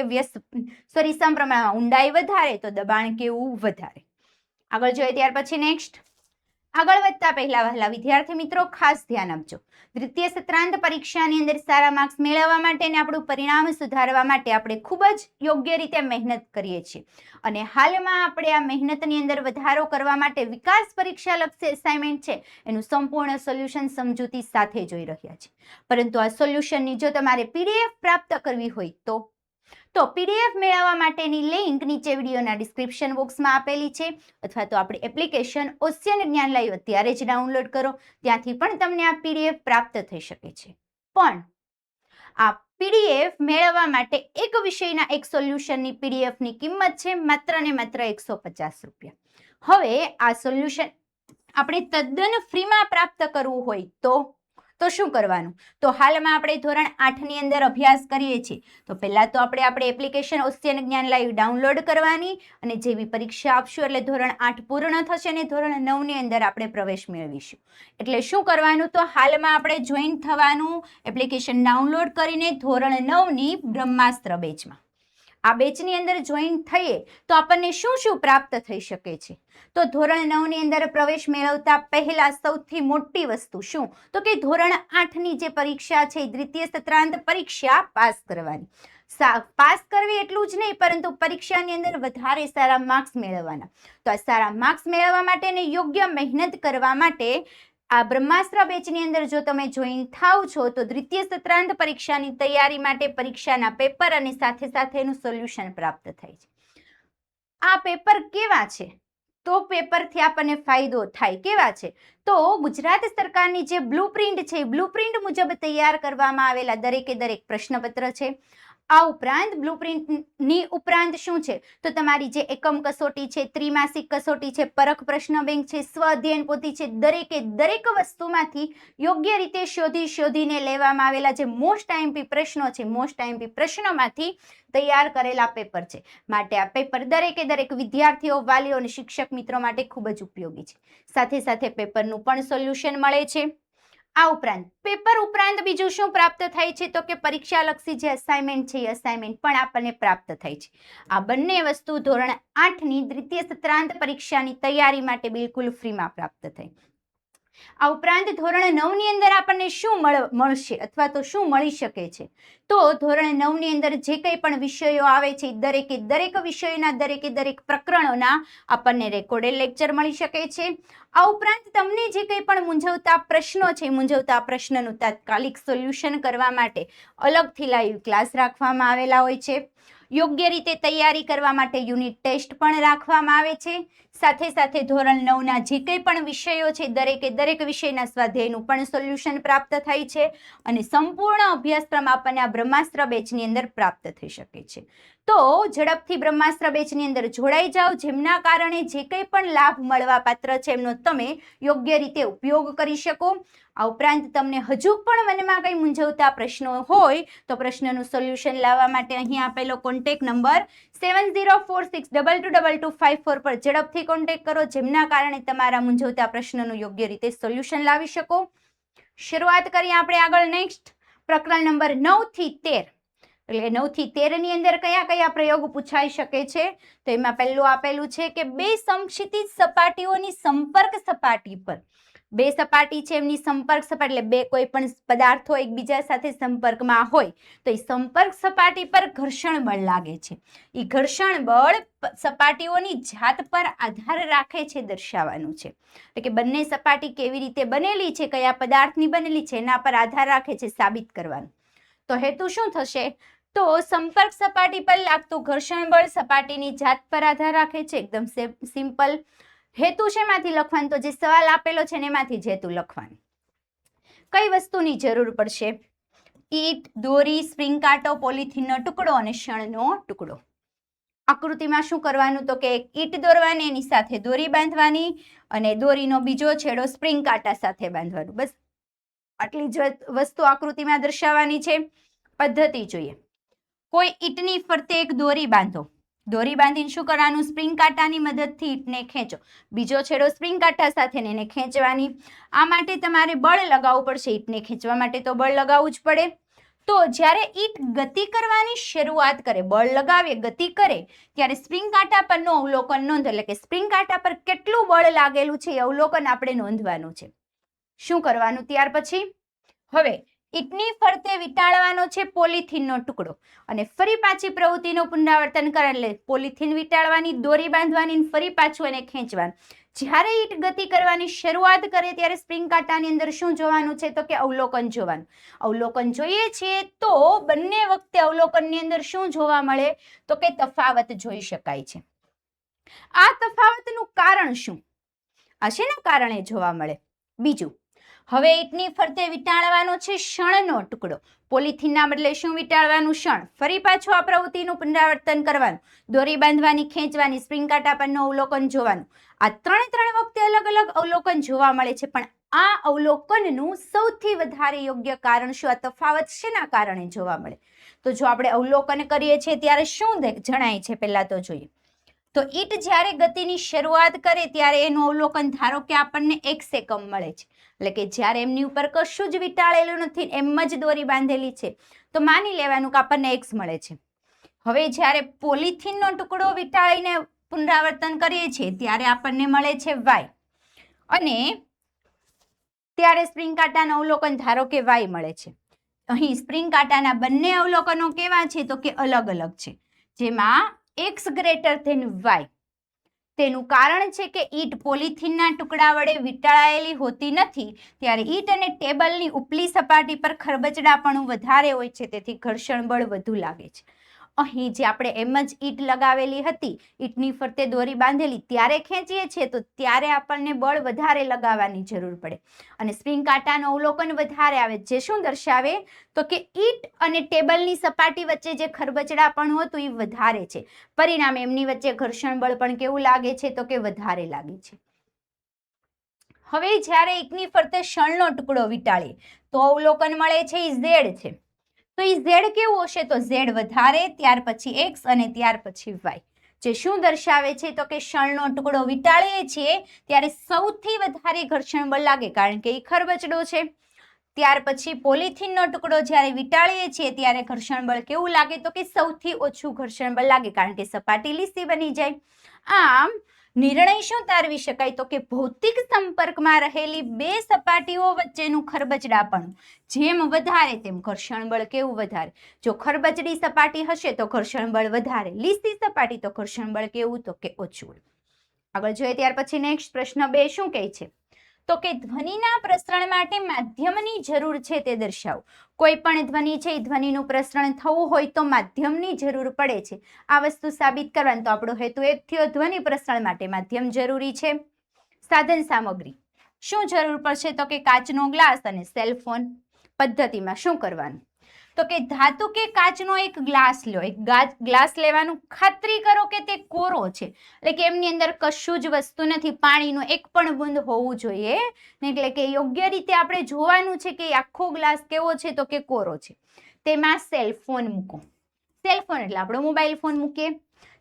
સમપ્રમાણમાં. ઊંડાઈ વધારે તો દબાણ કેવું વધારે. આગળ જોઈએ ત્યાર પછી નેક્સ્ટ. આગળ વધતા પહેલા વહાલા વિદ્યાર્થી મિત્રો ખાસ ધ્યાન આપજો. દ્વિતીય સત્રાંત પરીક્ષાની અંદર સારા માર્ક્સ મેળવવા માટે અને આપણું પરિણામ સુધારવા માટે આપણે ખૂબ જ યોગ્ય રીતે મહેનત કરીએ છીએ અને હાલમાં આપણે આ મહેનતની અંદર વધારો કરવા માટે વિકાસ પરીક્ષા લક્ષી અસાઇનમેન્ટ છે એનું સંપૂર્ણ સોલ્યુશન સમજૂતી સાથે જોઈ રહ્યા છીએ. પરંતુ આ સોલ્યુશનની જો તમારે પીડીએફ પ્રાપ્ત કરવી હોય તો પીડીએફ મેળવવા માટેની લિંક નીચે વિડીયોના ડિસ્ક્રિપ્શન બોક્સમાં આપેલી છે અથવા તો આપણી એપ્લિકેશન ઓશિયન જ્ઞાન લાઈવ અત્યારે જ ડાઉનલોડ કરો. ત્યાંથી પણ તમને આ પીડીએફ પ્રાપ્ત થઈ શકે છે. પણ આ પીડીએફ મેળવવા માટે એક વિષયના એક સોલ્યુશનની પીડીએફની કિંમત છે માત્ર ને માત્ર 150 રૂપિયા. હવે આ સોલ્યુશન આપણે તદ્દન ફ્રીમાં પ્રાપ્ત કરવું હોય તો શું કરવાનું? તો હાલમાં આપણે ધોરણ 8 ની અંદર અભ્યાસ કરીએ છીએ તો પહેલા તો આપણે એપ્લિકેશન ઓશિયન જ્ઞાન લાઈવ ડાઉનલોડ કરવાની અને જેવી પરીક્ષા આપશું એટલે ધોરણ 8 પૂર્ણ થશે અને ધોરણ 9 ની અંદર આપણે પ્રવેશ મેળવીશું. એટલે શું કરવાનું? તો હાલમાં આપણે જોઈન થવાનું એપ્લિકેશન ડાઉનલોડ કરીને ધોરણ 9 ની બ્રહ્માસ્ત્ર બેચમાં. આ બેચની અંદર જોઈન થઈએ તો આપણને શું પ્રાપ્ત થઈ શકે છે? તો ધોરણ 9 ની અંદર પ્રવેશ મેળવતા પહેલા સૌથી મોટી વસ્તુ શું? તો કે ધોરણ 8 ની જે પરીક્ષા છે દ્વિતીય સત્રાંત પરીક્ષા પાસ કરવાની. પાસ કરવી એટલું જ નહીં પરંતુ પરીક્ષાની અંદર વધારે સારા માર્ક્સ મેળવવાના. તો આ સારા માર્ક્સ મેળવવા માટે અને યોગ્ય મહેનત કરવા માટે આ બ્રહ્માસ્ત્ર બેચની અંદર જો તમે જોઈન થાવ છો તો દ્વિતીય સત્રાંત પરીક્ષાની તૈયારી માટે પરીક્ષાના પેપર અને સાથે સાથે એનું સોલ્યુશન પ્રાપ્ત થાય છે. આ પેપર કેવા છે? તો પેપરથી આપણને ફાયદો થાય. કેવા છે? તો ગુજરાત સરકારની જે બ્લુપ્રિન્ટ છે બ્લુપ્રિન્ટ મુજબ તૈયાર કરવામાં આવેલા દરેકે દરેક પ્રશ્નપત્ર છે. આ ઉપરાંત બ્લુપ્રિન્ટની ઉપરાંત શું છે તો તમારી જે એકમ કસોટી છે, ત્રિમાસિક કસોટી છે, પરખ પ્રશ્ન બેંક છે, સ્વ અધ્યયન પોથી છે, દરેકે દરેક વસ્તુમાંથી યોગ્ય રીતે શોધીને લેવામાં આવેલા જે મોસ્ટ આઈએમપી પ્રશ્નો છે મોસ્ટ આઈએમપી પ્રશ્નોમાંથી તૈયાર કરેલા પેપર છે. માટે આ પેપર દરેકે દરેક વિદ્યાર્થીઓ, વાલીઓ અને શિક્ષક મિત્રો માટે ખૂબ જ ઉપયોગી છે. સાથે સાથે પેપરનું પણ સોલ્યુશન મળે છે. આ ઉપરાંત પેપર ઉપરાંત બીજું શું પ્રાપ્ત થાય છે તો કે પરીક્ષા લક્ષી જે અસાઇનમેન્ટ છે એ અસાઇનમેન્ટ પણ આપણને પ્રાપ્ત થાય છે. આ બંને વસ્તુ ધોરણ 8 ની દ્વિતીય સત્રાંત પરીક્ષાની તૈયારી માટે બિલકુલ ફ્રીમાં પ્રાપ્ત થાય. આ ઉપરાંત ધોરણ 9 ની અંદર આપણને શું મળશે અથવા તો શું મળી શકે છે? તો ધોરણ 9 ની અંદર જે કંઈ પણ વિષયો આવે છે દરેકે દરેક વિષયોના દરેકે દરેક પ્રકરણોના આપણને રેકોર્ડેડ લેક્ચર મળી શકે છે. આ ઉપરાંત તમને જે કંઈ પણ મૂંઝવતા પ્રશ્નો છે મૂંઝવતા પ્રશ્નનું તાત્કાલિક સોલ્યુશન કરવા માટે અલગથી લાઈવ ક્લાસ રાખવામાં આવેલા હોય છે. યોગ્ય રીતે તૈયારી કરવા માટે યુનિટ ટેસ્ટ પણ રાખવામાં આવે છે. સાથે સાથે ધોરણ 9 ના જે કંઈ પણ વિષયો છે દરેકે દરેક વિષયના સ્વાધ્યાયનું પણ સોલ્યુશન પ્રાપ્ત થાય છે અને સંપૂર્ણ અભ્યાસક્રમ આપણને આ બ્રહ્માસ્ત્ર બેચની અંદર પ્રાપ્ત થઈ શકે છે. તો ઝડપથી બ્રહ્માસ્ત્ર બેચની અંદર જોડાઈ જાઓ જેમના કારણે જે કંઈ પણ લાભ મળવા પાત્ર છે એમનો તમે યોગ્ય રીતે ઉપયોગ કરી શકો. આ ઉપરાંત તમને હજુ પણ મનમાં કંઈ મૂંઝવતા પ્રશ્નો હોય તો પ્રશ્નનું સોલ્યુશન લાવવા માટે અહીં આપેલો કોન્ટેક્ટ નંબર 7046222254 પર ઝડપથી કોન્ટેક્ટ કરો જેમના કારણે તમારા મૂંઝવતા પ્રશ્નનું યોગ્ય રીતે સોલ્યુશન લાવી શકો. શરૂઆત કરીએ આપણે આગળ નેક્સ્ટ પ્રકરણ નંબર 9 થી 13. એટલે 9 થી 13 ની અંદર કયા કયા પ્રયોગ પૂછાઈ શકે છે તો એમાં પહેલું આપેલું છે કે બે સમક્ષિતિજ સપાટીઓની સંપર્ક સપાટી પર બે સપાટી છે એમની સંપર્ક સપાટી એટલે બે કોઈ પણ પદાર્થો એકબીજા સાથે સંપર્કમાં હોય તો એ સંપર્ક સપાટી પર ઘર્ષણ બળ લાગે છે. એ ઘર્ષણ બળ સપાટીઓની જાત પર આધાર રાખે છે દર્શાવવાનું છે. એટલે કે બંને સપાટી કેવી રીતે બનેલી છે, કયા પદાર્થની બનેલી છે એના પર આધાર રાખે છે સાબિત કરવાનું. તો હેતુ શું થશે તો સંપર્ક સપાટી પર લાગતું ઘર્ષણ બળ સપાટીની જાત પર આધાર રાખે છે. એકદમ સિમ્પલ. હેતુ શેમાંથી લખવાનું તો જે સવાલ આપેલો છે એમાંથી જ હેતુ લખવાનું. કઈ વસ્તુની જરૂર પડશે? ઈંટ, દોરી, સ્પ્રિંગ કાંટો, પોલિથીનનો ટુકડો અને શણનો ટુકડો. આકૃતિમાં શું કરવાનું તો કે એક ઈંટ દોરવાની એની સાથે દોરી બાંધવાની અને દોરીનો બીજો છેડો સ્પ્રિંગ કાંટા સાથે બાંધવાનું. બસ આટલી જ વસ્તુ આકૃતિમાં દર્શાવવાની છે. પદ્ધતિ જોઈએ. કોઈ ઈંટની ફરતે એક દોરી બાંધો. દોરી બાંધીને શું કરવાનું? સ્પ્રિંગ કાંટાની મદદથી ઈંટને ખેંચો. બીજો છેડો સ્પ્રિંગ કાંટા સાથે એને ખેંચવાની. આ માટે તમારે બળ લગાવવું પડશે. ઈંટને ખેંચવા માટે તો બળ લગાવવું જ પડે. તો જ્યારે ઈંટ ગતિ કરવાની શરૂઆત કરે, બળ લગાવે, ગતિ કરે, ત્યારે સ્પ્રિંગ કાંટા પરનું અવલોકન નોંધ. એટલે કે સ્પ્રિંગ કાંટા પર કેટલું બળ લાગેલું છે એ અવલોકન આપણે નોંધવાનું છે. શું કરવાનું ત્યાર પછી? હવે ઈંટની ફરતે વીંટાળવાનો છે પોલિથીનનો ટુકડો અને ફરી પાછી પ્રવૃત્તિનું પુનરાવર્તન કરે. એટલે પોલિથીન વીંટાળવાની, દોરી બાંધવાની, ફરી પાછું એને ખેંચવાનું. જ્યારે ઈંટ ગતિ કરવાની શરૂઆત કરે ત્યારે સ્પ્રિંગ કાંટાની અંદર શું જોવાનું છે? તો કે અવલોકન જોવાનું. અવલોકન જોઈએ છીએ તો બંને વખતે અવલોકનની અંદર શું જોવા મળે? તો કે તફાવત જોઈ શકાય છે. આ તફાવતનું કારણ શું? આ શેના કારણે જોવા મળે? બીજું, હવે ઈંટની ફરતે વીંટાળવાનો છે શણનો ટુકડો. પોલિથીનના બદલે શું વીંટાળવાનું? શણ. ફરી પાછું આ પ્રવૃત્તિનું પુનરાવર્તન કરવાનું. દોરી બાંધવાની, ખેંચવાની, સ્પ્રિંગ કાંટા પરનું અવલોકન જોવાનું. આ ત્રણ વખતે અલગ અલગ અવલોકન જોવા મળે છે, પણ આ અવલોકનનું સૌથી વધારે યોગ્ય કારણ શું? આ તફાવત શેના કારણે જોવા મળે? તો જો આપણે અવલોકન કરીએ છીએ ત્યારે શું જણાય છે પહેલા તો જોઈએ. તો ઈંટ જ્યારે ગતિની શરૂઆત કરે ત્યારે એનું અવલોકન ધારો કે આપણને x એકમ મળે છે. એટલે કે જ્યારે એમની ઉપર કશું જ વીંટાળેલું નથી, એમ જ દોરી બાંધેલી છે, તો માની લેવાનું કે આપણને x મળે છે. હવે જ્યારે પોલિથીનનો ટુકડો વીંટાળીને પુનરાવર્તન કરીએ છીએ ત્યારે આપણને મળે છે y. અને ત્યારે સ્પ્રિંગ કાંટાનું અવલોકન ધારો કે y મળે છે. અહીં સ્પ્રિંગ કાંટાના બંને અવલોકનો કેવા છે? તો કે અલગ અલગ છે, જેમાં x ગ્રેટર ધેન y. તેનું કારણ છે કે ઈંટ પોલિથીનના ટુકડા વડે વીંટાળાયેલી હોતી નથી, ત્યારે ઈંટ અને ટેબલની ઉપલી સપાટી પર ખરબચડાપણું વધારે હોય છે, તેથી ઘર્ષણ બળ વધુ લાગે છે. અહીં જે આપણે એમ જ ઈંટ લગાવેલી હતી, ઈંટની ફરતે દોરી બાંધેલી, ત્યારે ખેંચીએ છીએ તો ત્યારે આપણને બળ વધારે લગાવવાની જરૂર પડે અને સ્પ્રિંગ કાંટાનું અવલોકન વધારે આવે, જે શું દર્શાવે? તો કે ઈંટ અને ટેબલની સપાટી વચ્ચે જે ખરબચડાપણું હતું એ વધારે છે. પરિણામે એમની વચ્ચે ઘર્ષણ બળ પણ કેવું લાગે છે? તો કે વધારે લાગે છે. હવે જ્યારે ઈંટની ફરતે શણનો ટુકડો વીંટાળીએ તો અવલોકન મળે છે એ z છે. તો એ z કેવું હશે? તો z વધારે, ત્યાર પછી x અને ત્યાર પછી y. જે શું દર્શાવે છે? તો કે શણનો ટુકડો વીંટાળીએ છીએ ત્યારે સૌથી વધારે ઘર્ષણ બળ લાગે, કારણ કે એ ખરબચડો છે. ત્યાર પછી પોલિથીનનો ટુકડો જ્યારે વીંટાળીએ છીએ ત્યારે ઘર્ષણ બળ કેવું લાગે? તો કે સૌથી ઓછું ઘર્ષણ બળ લાગે, કારણ કે સપાટી લીસી બની જાય. આમ નિર્ણય શું તારવી શકાય? તો કે ભૌતિક સંપર્કમાં રહેલી બે સપાટીઓ વચ્ચેનું ખરબચડાપણું જેમ વધારે તેમ ઘર્ષણ બળ કેવું? વધારે. જો ખરબચડી સપાટી હશે તો ઘર્ષણ બળ વધારે, લીસી સપાટી તો ઘર્ષણ બળ કેવું? તો કે ઓછું. આગળ જોઈએ ત્યાર પછી નેક્સ્ટ પ્રશ્ન 2 શું કહે છે? તો કે ધ્વનિના પ્રસરણ માટે માધ્યમની જરૂર છે તે દર્શાવો. કોઈ પણ ધ્વનિ છે એ ધ્વનિનું પ્રસરણ થવું હોય તો માધ્યમની જરૂર પડે છે. આ વસ્તુ સાબિત કરવાનો તો આપણો હેતુ એક થયો, ધ્વનિ પ્રસરણ માટે માધ્યમ જરૂરી છે. સાધન સામગ્રી શું જરૂર પડશે? તો કે કાચનો ગ્લાસ અને સેલ ફોન. પદ્ધતિમાં શું કરવાનું? તો કે ધાતુ કે કાચનો એક ગ્લાસ લો. એક ગ્લાસ લેવાનું, ખાતરી કરો કે તે કોરો છે, એટલે કે એમની અંદર કશું જ વસ્તુ નથી, પાણીનું એક પણ બૂંદ હોવું જોઈએ. એટલે કે યોગ્ય રીતે આપણે જોવાનું છે કે આખો ગ્લાસ કેવો છે? તો કે કોરો છે. તેમાં સેલ ફોન મૂકો. સેલ ફોન એટલે આપણો મોબાઈલ ફોન મૂકીએ.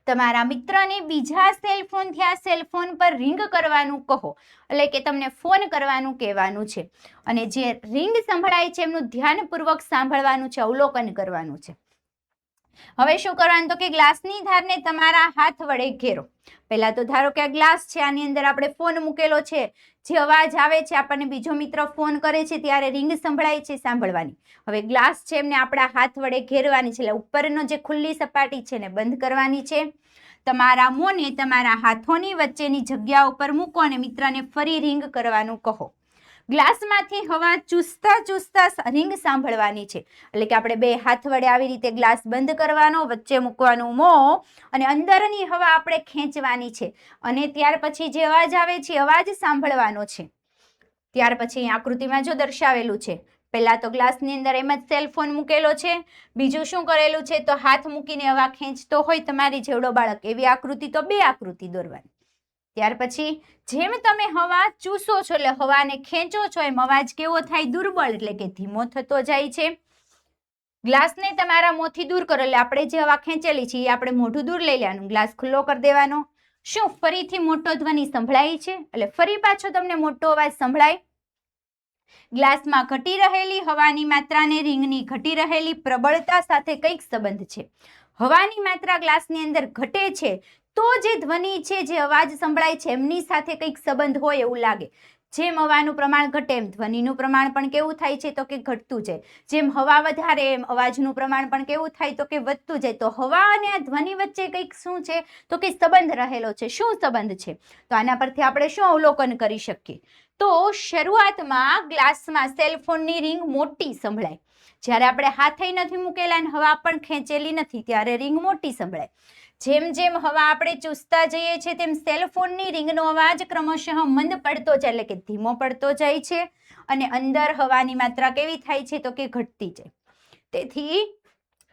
તમારા મિત્રને બીજા સેલ ફોનથી આ સેલ ફોન પર રિંગ કરવાનું કહો, એટલે કે તમને ફોન કરવાનું કહેવાનું છે અને જે રિંગ સંભળાય છે એમનું ધ્યાનપૂર્વક સાંભળવાનું છે, અવલોકન કરવાનું છે. હવે શું કરવાનું? તો કે ગ્લાસની ધારને તમારા હાથ વડે ઘેરો. પહેલા તો ધારો કે આ ગ્લાસ છે, આની અંદર આપણે ફોન મૂકેલો છે, જે અવાજ આવે છે, આપણને બીજો મિત્ર ફોન કરે છે ત્યારે રિંગ સંભળાય છે, સાંભળવાની. હવે ગ્લાસ છે એમને આપણા હાથ વડે ઘેરવાની છે, એટલે ઉપરનો જે ખુલ્લી સપાટી છે ને બંધ કરવાની છે. તમારા મોંને તમારા હાથોની વચ્ચેની જગ્યા ઉપર મૂકો અને મિત્રને ફરી રિંગ કરવાનું કહો. ગ્લાસમાંથી હવા ચૂસતા રિંગ સાંભળવાની છે, એટલે કે આપણે બે હાથ વડે આવી રીતે ગ્લાસ બંધ કરવાનો, વચ્ચે મૂકવાનું મોં અને અંદરની હવા આપણે ખેંચવાની છે અને ત્યાર પછી જે અવાજ આવે છે અવાજ સાંભળવાનો છે. ત્યાર પછી આકૃતિમાં જો દર્શાવેલું છે, પહેલા તો ગ્લાસની અંદર એમ જ સેલ ફોન મૂકેલો છે, બીજું શું કરેલું છે? તો હાથ મૂકીને હવા ખેંચતો હોય તમારી જેવડો બાળક, એવી આકૃતિ તો બે આકૃતિ દોરવાની. ત્યાર પછી જેમ તમે હવા ચૂસો છો એટલે હવાને ખેંચો છો એમ અવાજ કેવો થાય? દુર્બળ, એટલે કે ધીમો થતો જાય છે. ગ્લાસને તમારા મોંથી દૂર કરો એટલે આપણે જે હવા ખેંચેલી છે એ આપણે મોઢું દૂર લઈ લેવાનું, ગ્લાસ ખુલ્લો કરી દેવાનો. શું ફરીથી મોટો ધ્વનિ સંભળાય છે? એટલે ફરી પાછો તમને મોટો અવાજ સંભળાય. ગ્લાસમાં ઘટી રહેલી હવાની માત્રાને રિંગની ઘટી રહેલી પ્રબળતા સાથે કંઈક સંબંધ છે. હવાની માત્રા ગ્લાસની અંદર ઘટે છે તો જે ધ્વનિ છે, જે અવાજ સંભળાય છે એમની સાથે કંઈક સંબંધ હોય એવું લાગે. જેમ હવાનું પ્રમાણ ઘટે એમ ધ્વનિનું પ્રમાણ પણ કેવું થાય છે તો કે ઘટતું જાય. જેમ હવા વધારે એમ અવાજનું પ્રમાણ પણ કેવું થાય તો કે વધતું જાય. તો હવા અને આ ધ્વનિ વચ્ચે કંઈક શું છે તો કે સંબંધ રહેલો છે. શું સંબંધ છે? તો આના પરથી આપણે શું અવલોકન કરી શકીએ? તો શરૂઆતમાં ગ્લાસમાં સેલફોનની રિંગ મોટી સંભળાય. જ્યારે આપણે હાથે નથી મૂકેલા અને હવા પણ ખેંચેલી નથી ત્યારે રિંગ મોટી સંભળાય. જેમ જેમ હવા આપણે ચૂસતા જઈએ છીએ તેમ સેલફોનની રિંગનો અવાજ ક્રમશઃ મંદ પડતો જાય એટલે કે ધીમો પડતો જાય છે અને અંદર હવાની માત્રા કેવી થાય છે તો કે ઘટતી જાય. તેથી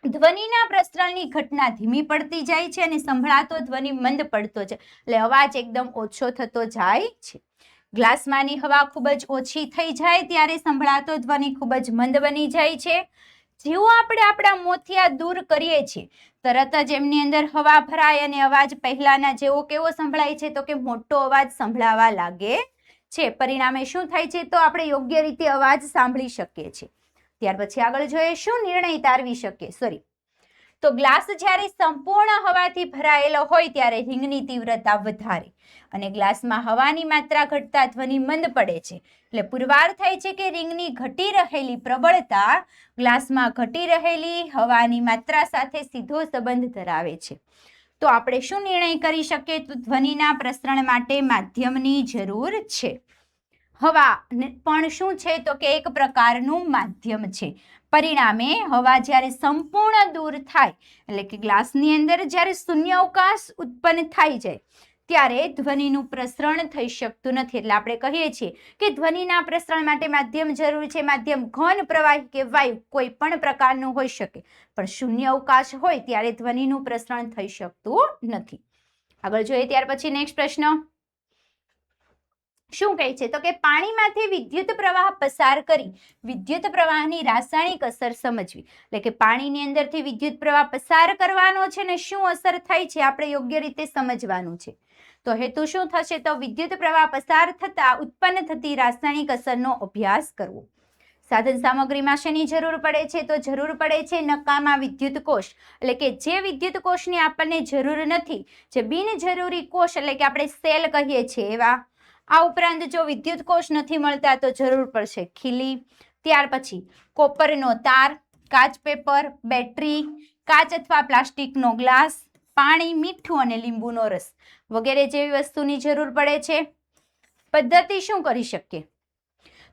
ધ્વનિના પ્રસરણની ઘટના ધીમી પડતી જાય છે અને સંભળાતો ધ્વનિ મંદ પડતો છે એટલે અવાજ એકદમ ઓછો થતો જાય છે. ગ્લાસમાંની હવા ખૂબ જ ઓછી થઈ જાય ત્યારે સંભળાતો ધ્વનિ ખૂબ જ મંદ બની જાય છે. જેવું આપણે આપણા મોંથી આ દૂર કરીએ છીએ તરત જ એમની અંદર હવા ભરાય અને અવાજ પહેલાના જેવો કેવો સંભળાય છે તો કે મોટો અવાજ સંભળાવા લાગે છે. પરિણામે શું થાય છે તો આપણે યોગ્ય રીતે અવાજ સાંભળી શકીએ છીએ. ત્યાર પછી આગળ જોઈએ શું નિર્ણય તારવી શકીએ. તો ગ્લાસ જ્યારે સંપૂર્ણ હવાથી ભરાયેલો હોય ત્યારે રિંગની તીવ્રતા વધારે અને ગ્લાસમાં હવાની માત્રા ઘટતા ધ્વનિ મંદ પડે છે. એટલે પુરવાર થાય છે કે રિંગની ઘટી રહેલી પ્રબળતા ગ્લાસમાં ઘટી રહેલી હવાની માત્રા સાથે સીધો સંબંધ ધરાવે છે. તો આપણે શું નિર્ણય કરી શકીએ? તો ધ્વનિના પ્રસરણ માટે માધ્યમની જરૂર છે. હવા પણ શું છે તો કે એક પ્રકારનું માધ્યમ છે. પરિણામે હવા જ્યારે સંપૂર્ણ દૂર થાય એટલે કે ગ્લાસની અંદર જ્યારે શૂન્ય અવકાશ ઉત્પન્ન થઈ જાય ત્યારે ધ્વનિનું પ્રસરણ થઈ શકતું નથી. એટલે આપણે કહીએ છીએ કે ધ્વનિના પ્રસરણ માટે માધ્યમ જરૂર છે. માધ્યમ ઘન, પ્રવાહી કે વાયુ કોઈ પણ પ્રકારનું હોઈ શકે પણ શૂન્ય અવકાશ હોય ત્યારે ધ્વનિનું પ્રસરણ થઈ શકતું નથી. આગળ જોઈએ ત્યાર પછી નેક્સ્ટ પ્રશ્ન શું કહે છે તો કે પાણીમાંથી વિદ્યુત પ્રવાહ પસાર કરી વિદ્યુત પ્રવાહની રાસાયણિક અસર સમજવી. એટલે કે પાણીની અંદરથી વિદ્યુત પ્રવાહ પસાર કરવાનો છે ને શું અસર થાય છે આપણે યોગ્ય રીતે સમજવાનું છે. તો હેતુ શું થશે તો વિદ્યુત પ્રવાહ પસાર થતા ઉત્પન્ન થતી રાસાયણિક અસરનો અભ્યાસ કરવો. સાધન સામગ્રીમાં શેની જરૂર પડે છે તો જરૂર પડે છે નકામા વિદ્યુત કોષ. એટલે કે જે વિદ્યુત કોષની આપણને જરૂર નથી, જે બિનજરૂરી કોષ એટલે કે આપણે સેલ કહીએ છીએ એવા. આ ઉપરાંત જો વિદ્યુત કોષ નથી મળતા તો જરૂર પડશે ખીલી. ત્યાર પછી કોપરનો તાર, કાચ પેપર, બેટરી, કાચ અથવા પ્લાસ્ટિકનો ગ્લાસ, પાણી, મીઠું અને લીંબુનો રસ વગેરે જેવી વસ્તુની જરૂર પડે છે. પદ્ધતિ શું કરી શકીએ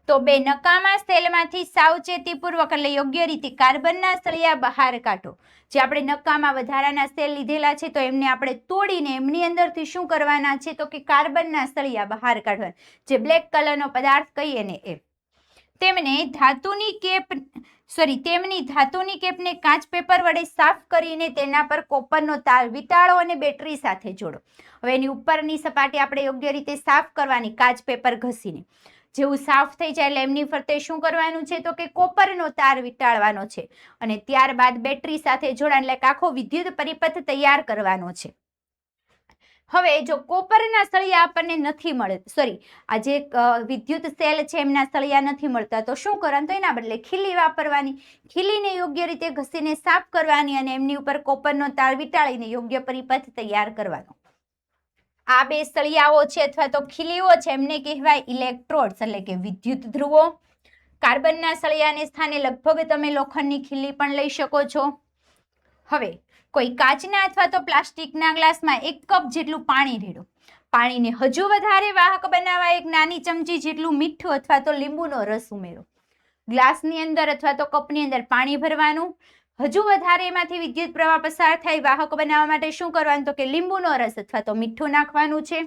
તો બે નકામા સેલમાંથી સાવચેતીપૂર્વક એટલે યોગ્ય રીતે કાર્બનના સળિયા બહાર કાઢો. જે આપણે નકામા વધારાના સેલ લીધેલા છે તો એમને આપણે તોડીને એમની અંદરથી શું કરવાના છે તો કે કાર્બનના સળિયા બહાર કાઢવાના. જે બ્લેક કલરનો પદાર્થ કહીએ ને એ. તેમની ધાતુની કેપને કાચ પેપર વડે સાફ કરીને તેના પર કોપરનો તાર વીંટાળો અને બેટરી સાથે જોડો. હવે એની ઉપરની સપાટી આપણે યોગ્ય રીતે સાફ કરવાની કાચ પેપર ઘસીને. જેવું સાફ થઈ જાય એટલે એમની ફરતે શું કરવાનું છે તો કે કોપરનો તાર વીંટાળવાનો છે અને ત્યારબાદ બેટરી સાથે જોડાણ એટલે આખો વિદ્યુત પરિપથ તૈયાર કરવાનો છે. હવે જો કોપરના સળિયા આપણને નથી મળે આ જે વિદ્યુત સેલ છે એમના સળિયા નથી મળતા તો શું કરવાનું તો એના બદલે ખીલી વાપરવાની. ખીલીને યોગ્ય રીતે ઘસીને સાફ કરવાની અને એમની ઉપર કોપરનો તાર વીંટાળીને યોગ્ય પરિપથ તૈયાર કરવાનો. આ બે સળિયાઓ છે અથવા તો ખીલીઓ છે એમને કહેવાય ઇલેક્ટ્રોડ્સ એટલે કે વિદ્યુત ધ્રુવો. કાર્બનના સળિયાને સ્થાને લગભગ તમે લોખંડની ખીલી પણ લઈ શકો છો. હવે કોઈ કાચના અથવા તો પ્લાસ્ટિકના ગ્લાસમાં 1 કપ જેટલું પાણી રેડો. પાણીને હજુ વધારે વાહક બનાવવા એક નાની ચમચી જેટલું મીઠું અથવા તો લીંબુનો રસ ઉમેરો. ગ્લાસની અંદર અથવા તો કપની અંદર પાણી ભરવાનું. હજુ વધારે એમાંથી વિદ્યુત પ્રવાહ પસાર થાય વાહક બનાવવા માટે શું કરવાનું તો કે લીંબુનો રસ અથવા તો મીઠું નાખવાનું છે.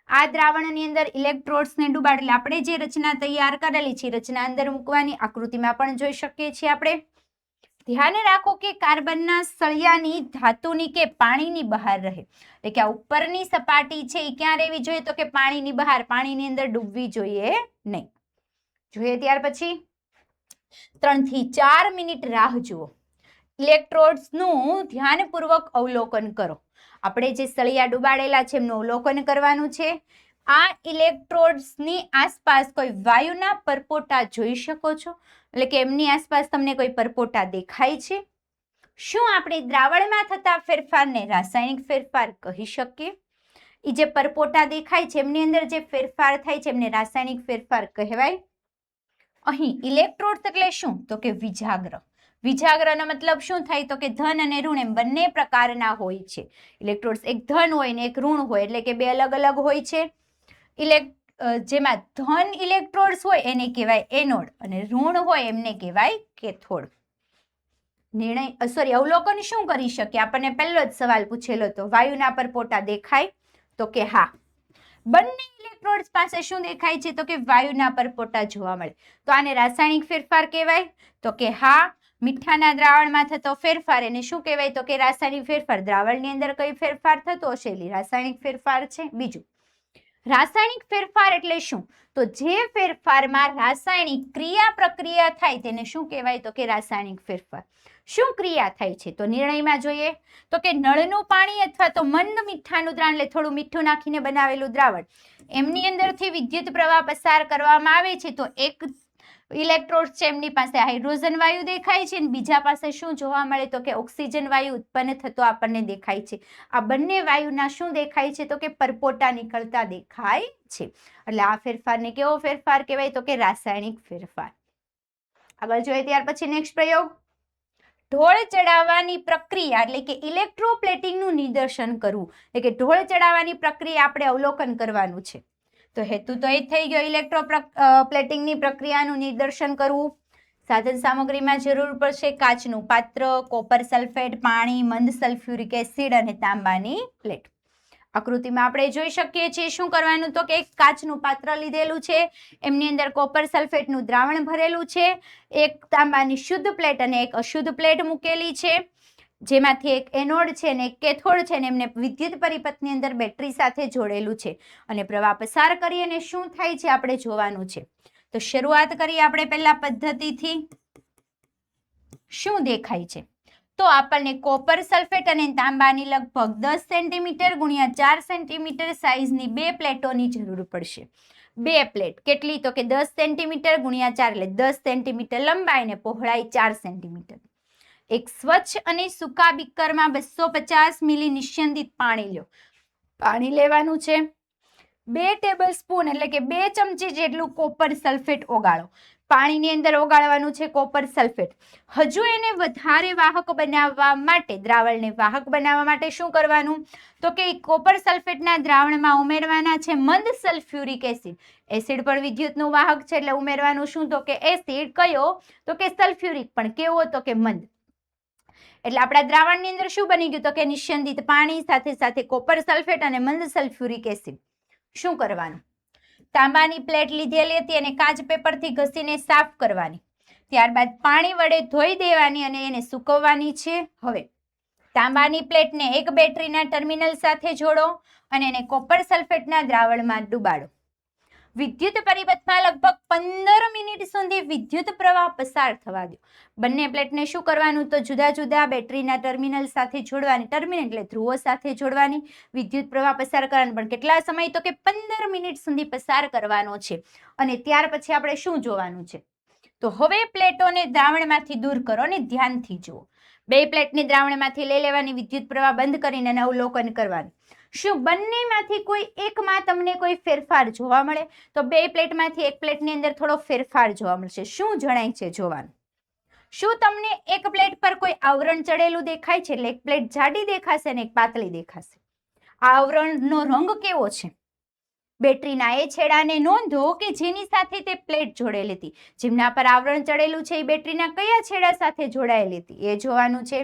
આ દ્રાવણની અંદર ઇલેક્ટ્રોડ્સને ડુબાડ એટલે આપણે જે રચના તૈયાર કરેલી છે રચના અંદર મૂકવાની. આકૃતિમાં પણ જોઈ શકીએ છીએ આપણે. ધ્યાન રાખો કે કાર્બનના સળિયાની ધાતુની કે પાણીની બહાર રહે. એટલે કે આ ઉપરની સપાટી છે એ ક્યાં રહેવી જોઈએ તો કે પાણીની બહાર, પાણીની અંદર ડૂબવી જોઈએ નહીં. જોઈએ ત્યાર પછી 3 થી 4 મિનિટ રાહ જુઓ. ઇલેક્ટ્રોડ્સનું ધ્યાનપૂર્વક અવલોકન કરો. આપણે જે સળિયા ડુબાડેલા છે એમનું અવલોકન કરવાનું છે. આ ઇલેક્ટ્રોડ્સની આસપાસ કોઈ વાયુના પરપોટા જોઈ શકો છો, એટલે કે એમની આસપાસ તમને કોઈ પરપોટા દેખાય છે. શું આપણે દ્રાવણમાં થતા ફેરફારને રાસાયણિક ફેરફાર કહી શકીએ? એ જે પરપોટા દેખાય છે એમની અંદર જે ફેરફાર થાય છે એમને રાસાયણિક ફેરફાર કહેવાય. અહીં ઇલેક્ટ્રોડ્સ એટલે શું? તો કે વિજાગ્ર. વિજાગ્રનો મતલબ શું થાય? તો કે ધન અને ઋણ એમ બંને પ્રકારના હોય છે. ઇલેક્ટ્રોડ્સ એક ધન હોય ને એક ઋણ હોય, એટલે કે બે અલગ અલગ હોય છે. જેમાં ધન ઇલેક્ટ્રોડ્સ હોય એને કહેવાય એનોડ અને ઋણ હોય એમને કહેવાય કેથોડ. અવલોકન શું કરી શકીએ? આપણને પહેલો જ સવાલ પૂછેલો હતો, વાયુના પરપોટા દેખાય? તો કે હા. બંને ઇલેક્ટ્રોડ્સ પાસે શું દેખાય છે? તો કે વાયુના પરપોટા જોવા મળે. તો આને રાસાયણિક ફેરફાર કહેવાય? તો કે હા. મીઠાના દ્રાવણમાં થતો ફેરફાર એને શું કહેવાય? તો કે રાસાયણિક ફેરફાર. દ્રાવણની અંદર કઈ ફેરફાર થતો હશે એટલે રાસાયણિક ફેરફાર છે. બીજું, રાસાયણિક ફેરફાર એટલે શું? તો જે ફેરફારમાં રાસાયણિક ક્રિયા પ્રક્રિયા થાય તેને શું કહેવાય? તો કે રાસાયણિક ફેરફાર. શું ક્રિયા થાય છે? તો નિર્ણયમાં જોઈએ તો કે નળનું પાણી અથવા તો મંદ મીઠાનું દ્રાવણ, એટલે થોડું મીઠું નાખીને બનાવેલું દ્રાવણ, એમની અંદરથી વિદ્યુત પ્રવાહ પસાર કરવામાં આવે છે. તો એક ઇલેક્ટ્રોડ છે એમની પાસે હાઇડ્રોજન વાયુ દેખાય છે અને બીજા પાસે શું જોવા મળે? તો કે ઓક્સિજન વાયુ ઉત્પન્ન થતો આપણને દેખાય છે. આ બંને વાયુના શું દેખાય છે? તો કે પરપોટા નીકળતા દેખાય છે. એટલે આ ફેરફારને કેવો ફેરફાર કહેવાય? તો કે રાસાયણિક ફેરફાર. આગળ જોઈએ ત્યાર પછી નેક્સ્ટ પ્રયોગ, ઢોળ ચડાવવાની પ્રક્રિયા એટલે કે ઇલેક્ટ્રોપ્લેટિંગનું નિદર્શન કરવું. એટલે કે ઢોળ ચડાવવાની પ્રક્રિયા આપણે અવલોકન કરવાનું છે. તો હેતુ તો એ થઈ ગયો ઇલેક્ટ્રોપ્લેટિંગની પ્રક્રિયાનું નિદર્શન કરવું. સાધન સામગ્રીમાં જરૂર પડશે કાચનું પાત્ર, કોપર સલ્ફેટ, પાણી, મંદ સલ્ફ્યુરિક એસિડ અને તાંબાની પ્લેટ. આકૃતિમાં આપણે જોઈ શકીએ છીએ શું કરવાનું? તો કે એક કાચનું પાત્ર લીધેલું છે, એમની અંદર કોપર સલ્ફેટનું દ્રાવણ ભરેલું છે, એક તાંબાની શુદ્ધ પ્લેટ અને એક અશુદ્ધ પ્લેટ મૂકેલી છે, જેમાંથી એક એનોડ છે ને એક કેથોડ છે ને એમને વિદ્યુત પરિપથની અંદર બેટરી સાથે જોડેલું છે અને પ્રવાહ પસાર કરી અને શું થાય છે આપણે જોવાનું છે. તો શરૂઆત કરીએ આપણે પહેલા પદ્ધતિથી. શું દેખાય છે? તો આપણને કોપર સલ્ફેટ અને તાંબાની લગભગ 10 સેન્ટીમીટર ગુણ્યા 4 સેન્ટીમીટર સાઇઝની બે પ્લેટોની જરૂર પડશે. બે પ્લેટ કેટલી? તો કે 10 સેન્ટીમીટર ગુણ્યા 4 એટલે 10 સેન્ટીમીટર લંબાઈ ને પહોળાઈ 4 સેન્ટીમીટર. એક સ્વચ્છ અને સૂકા બીકરમાં 250 મિલી નિસ્યંદિત પાણી લો. પાણી લેવાનું છે. 2 ટેબલ સ્પૂન એટલે કે 2 ચમચી જેટલું કોપર સલ્ફેટ ઓગાળો. પાણીની અંદર ઓગાળવાનું છે કોપર સલ્ફેટ. હજુ એને વધારે વાહક બનાવવા માટે, દ્રાવણને વાહક બનાવવા માટે શું કરવાનું? તો કે કોપર સલ્ફેટના દ્રાવણમાં ઉમેરવાના છે મંદ સલ્ફ્યુરિક એસિડ. એસિડ પણ વિદ્યુતનું વાહક છે એટલે ઉમેરવાનું શું? તો કે એસિડ. કયો? તો કે સલ્ફ્યુરિક. પણ કેવો? તો કે મંદ. એટલે આપણા દ્રાવણની અંદર શું બની ગયું? તો કે નિસ્યંદિત પાણી સાથે સાથે કોપર સલ્ફેટ અને મંદ સલ્ફ્યુરિક એસિડ. શું કરવાનું? તાંબાની પ્લેટ લીધેલી હતી અને કાચ પેપરથી ઘસીને સાફ કરવાની. ત્યારબાદ પાણી વડે ધોઈ દેવાની અને એને સૂકવવાની છે. હવે તાંબાની પ્લેટને એક બેટરીના ટર્મિનલ સાથે જોડો અને એને કોપર સલ્ફેટના દ્રાવણમાં ડુબાડો. વિદ્યુત પરિપથમાં લગભગ 15 મિનિટ સુધી વિદ્યુત પ્રવાહ પસાર થવા દો. બંને પ્લેટને શું કરવાનું? તો જુદા જુદા બેટરીના ટર્મિનલ સાથે જોડવાની. ટર્મિનલ એટલે ધ્રુવો સાથે જોડવાની. વિદ્યુત પ્રવાહ પસાર કરવાનો પણ કેટલા સમય? તો કે 15 મિનિટ સુધી પસાર કરવાનો છે. અને ત્યાર પછી આપણે શું જોવાનું છે? તો હવે પ્લેટોને દ્રાવણમાંથી દૂર કરો અને ધ્યાનથી જુઓ. બે પ્લેટને દ્રાવણમાંથી લઈ લેવાની, વિદ્યુત પ્રવાહ બંધ કરીને અવલોકન કરવાનું. શું બંનેમાંથી કોઈ એકમાં તમને કોઈ ફેરફાર જોવા મળે? તો બે પ્લેટમાંથી એક પ્લેટની અંદર થોડો ફેરફાર જોવા મળશે. શું જણાય છે જોવાનું? શું તમને એક પ્લેટ પર કોઈ આવરણ ચડેલું દેખાય છે? એટલે એક પ્લેટ જાડી દેખાશે અને એક પાતળી દેખાશે. આ આવરણનો રંગ કેવો છે? બેટરીના એ છેડાને નોંધો કે જેની સાથે તે પ્લેટ જોડેલી હતી. જેમના પર આવરણ ચડેલું છે એ બેટરીના કયા છેડા સાથે જોડાયેલી હતી એ જોવાનું છે.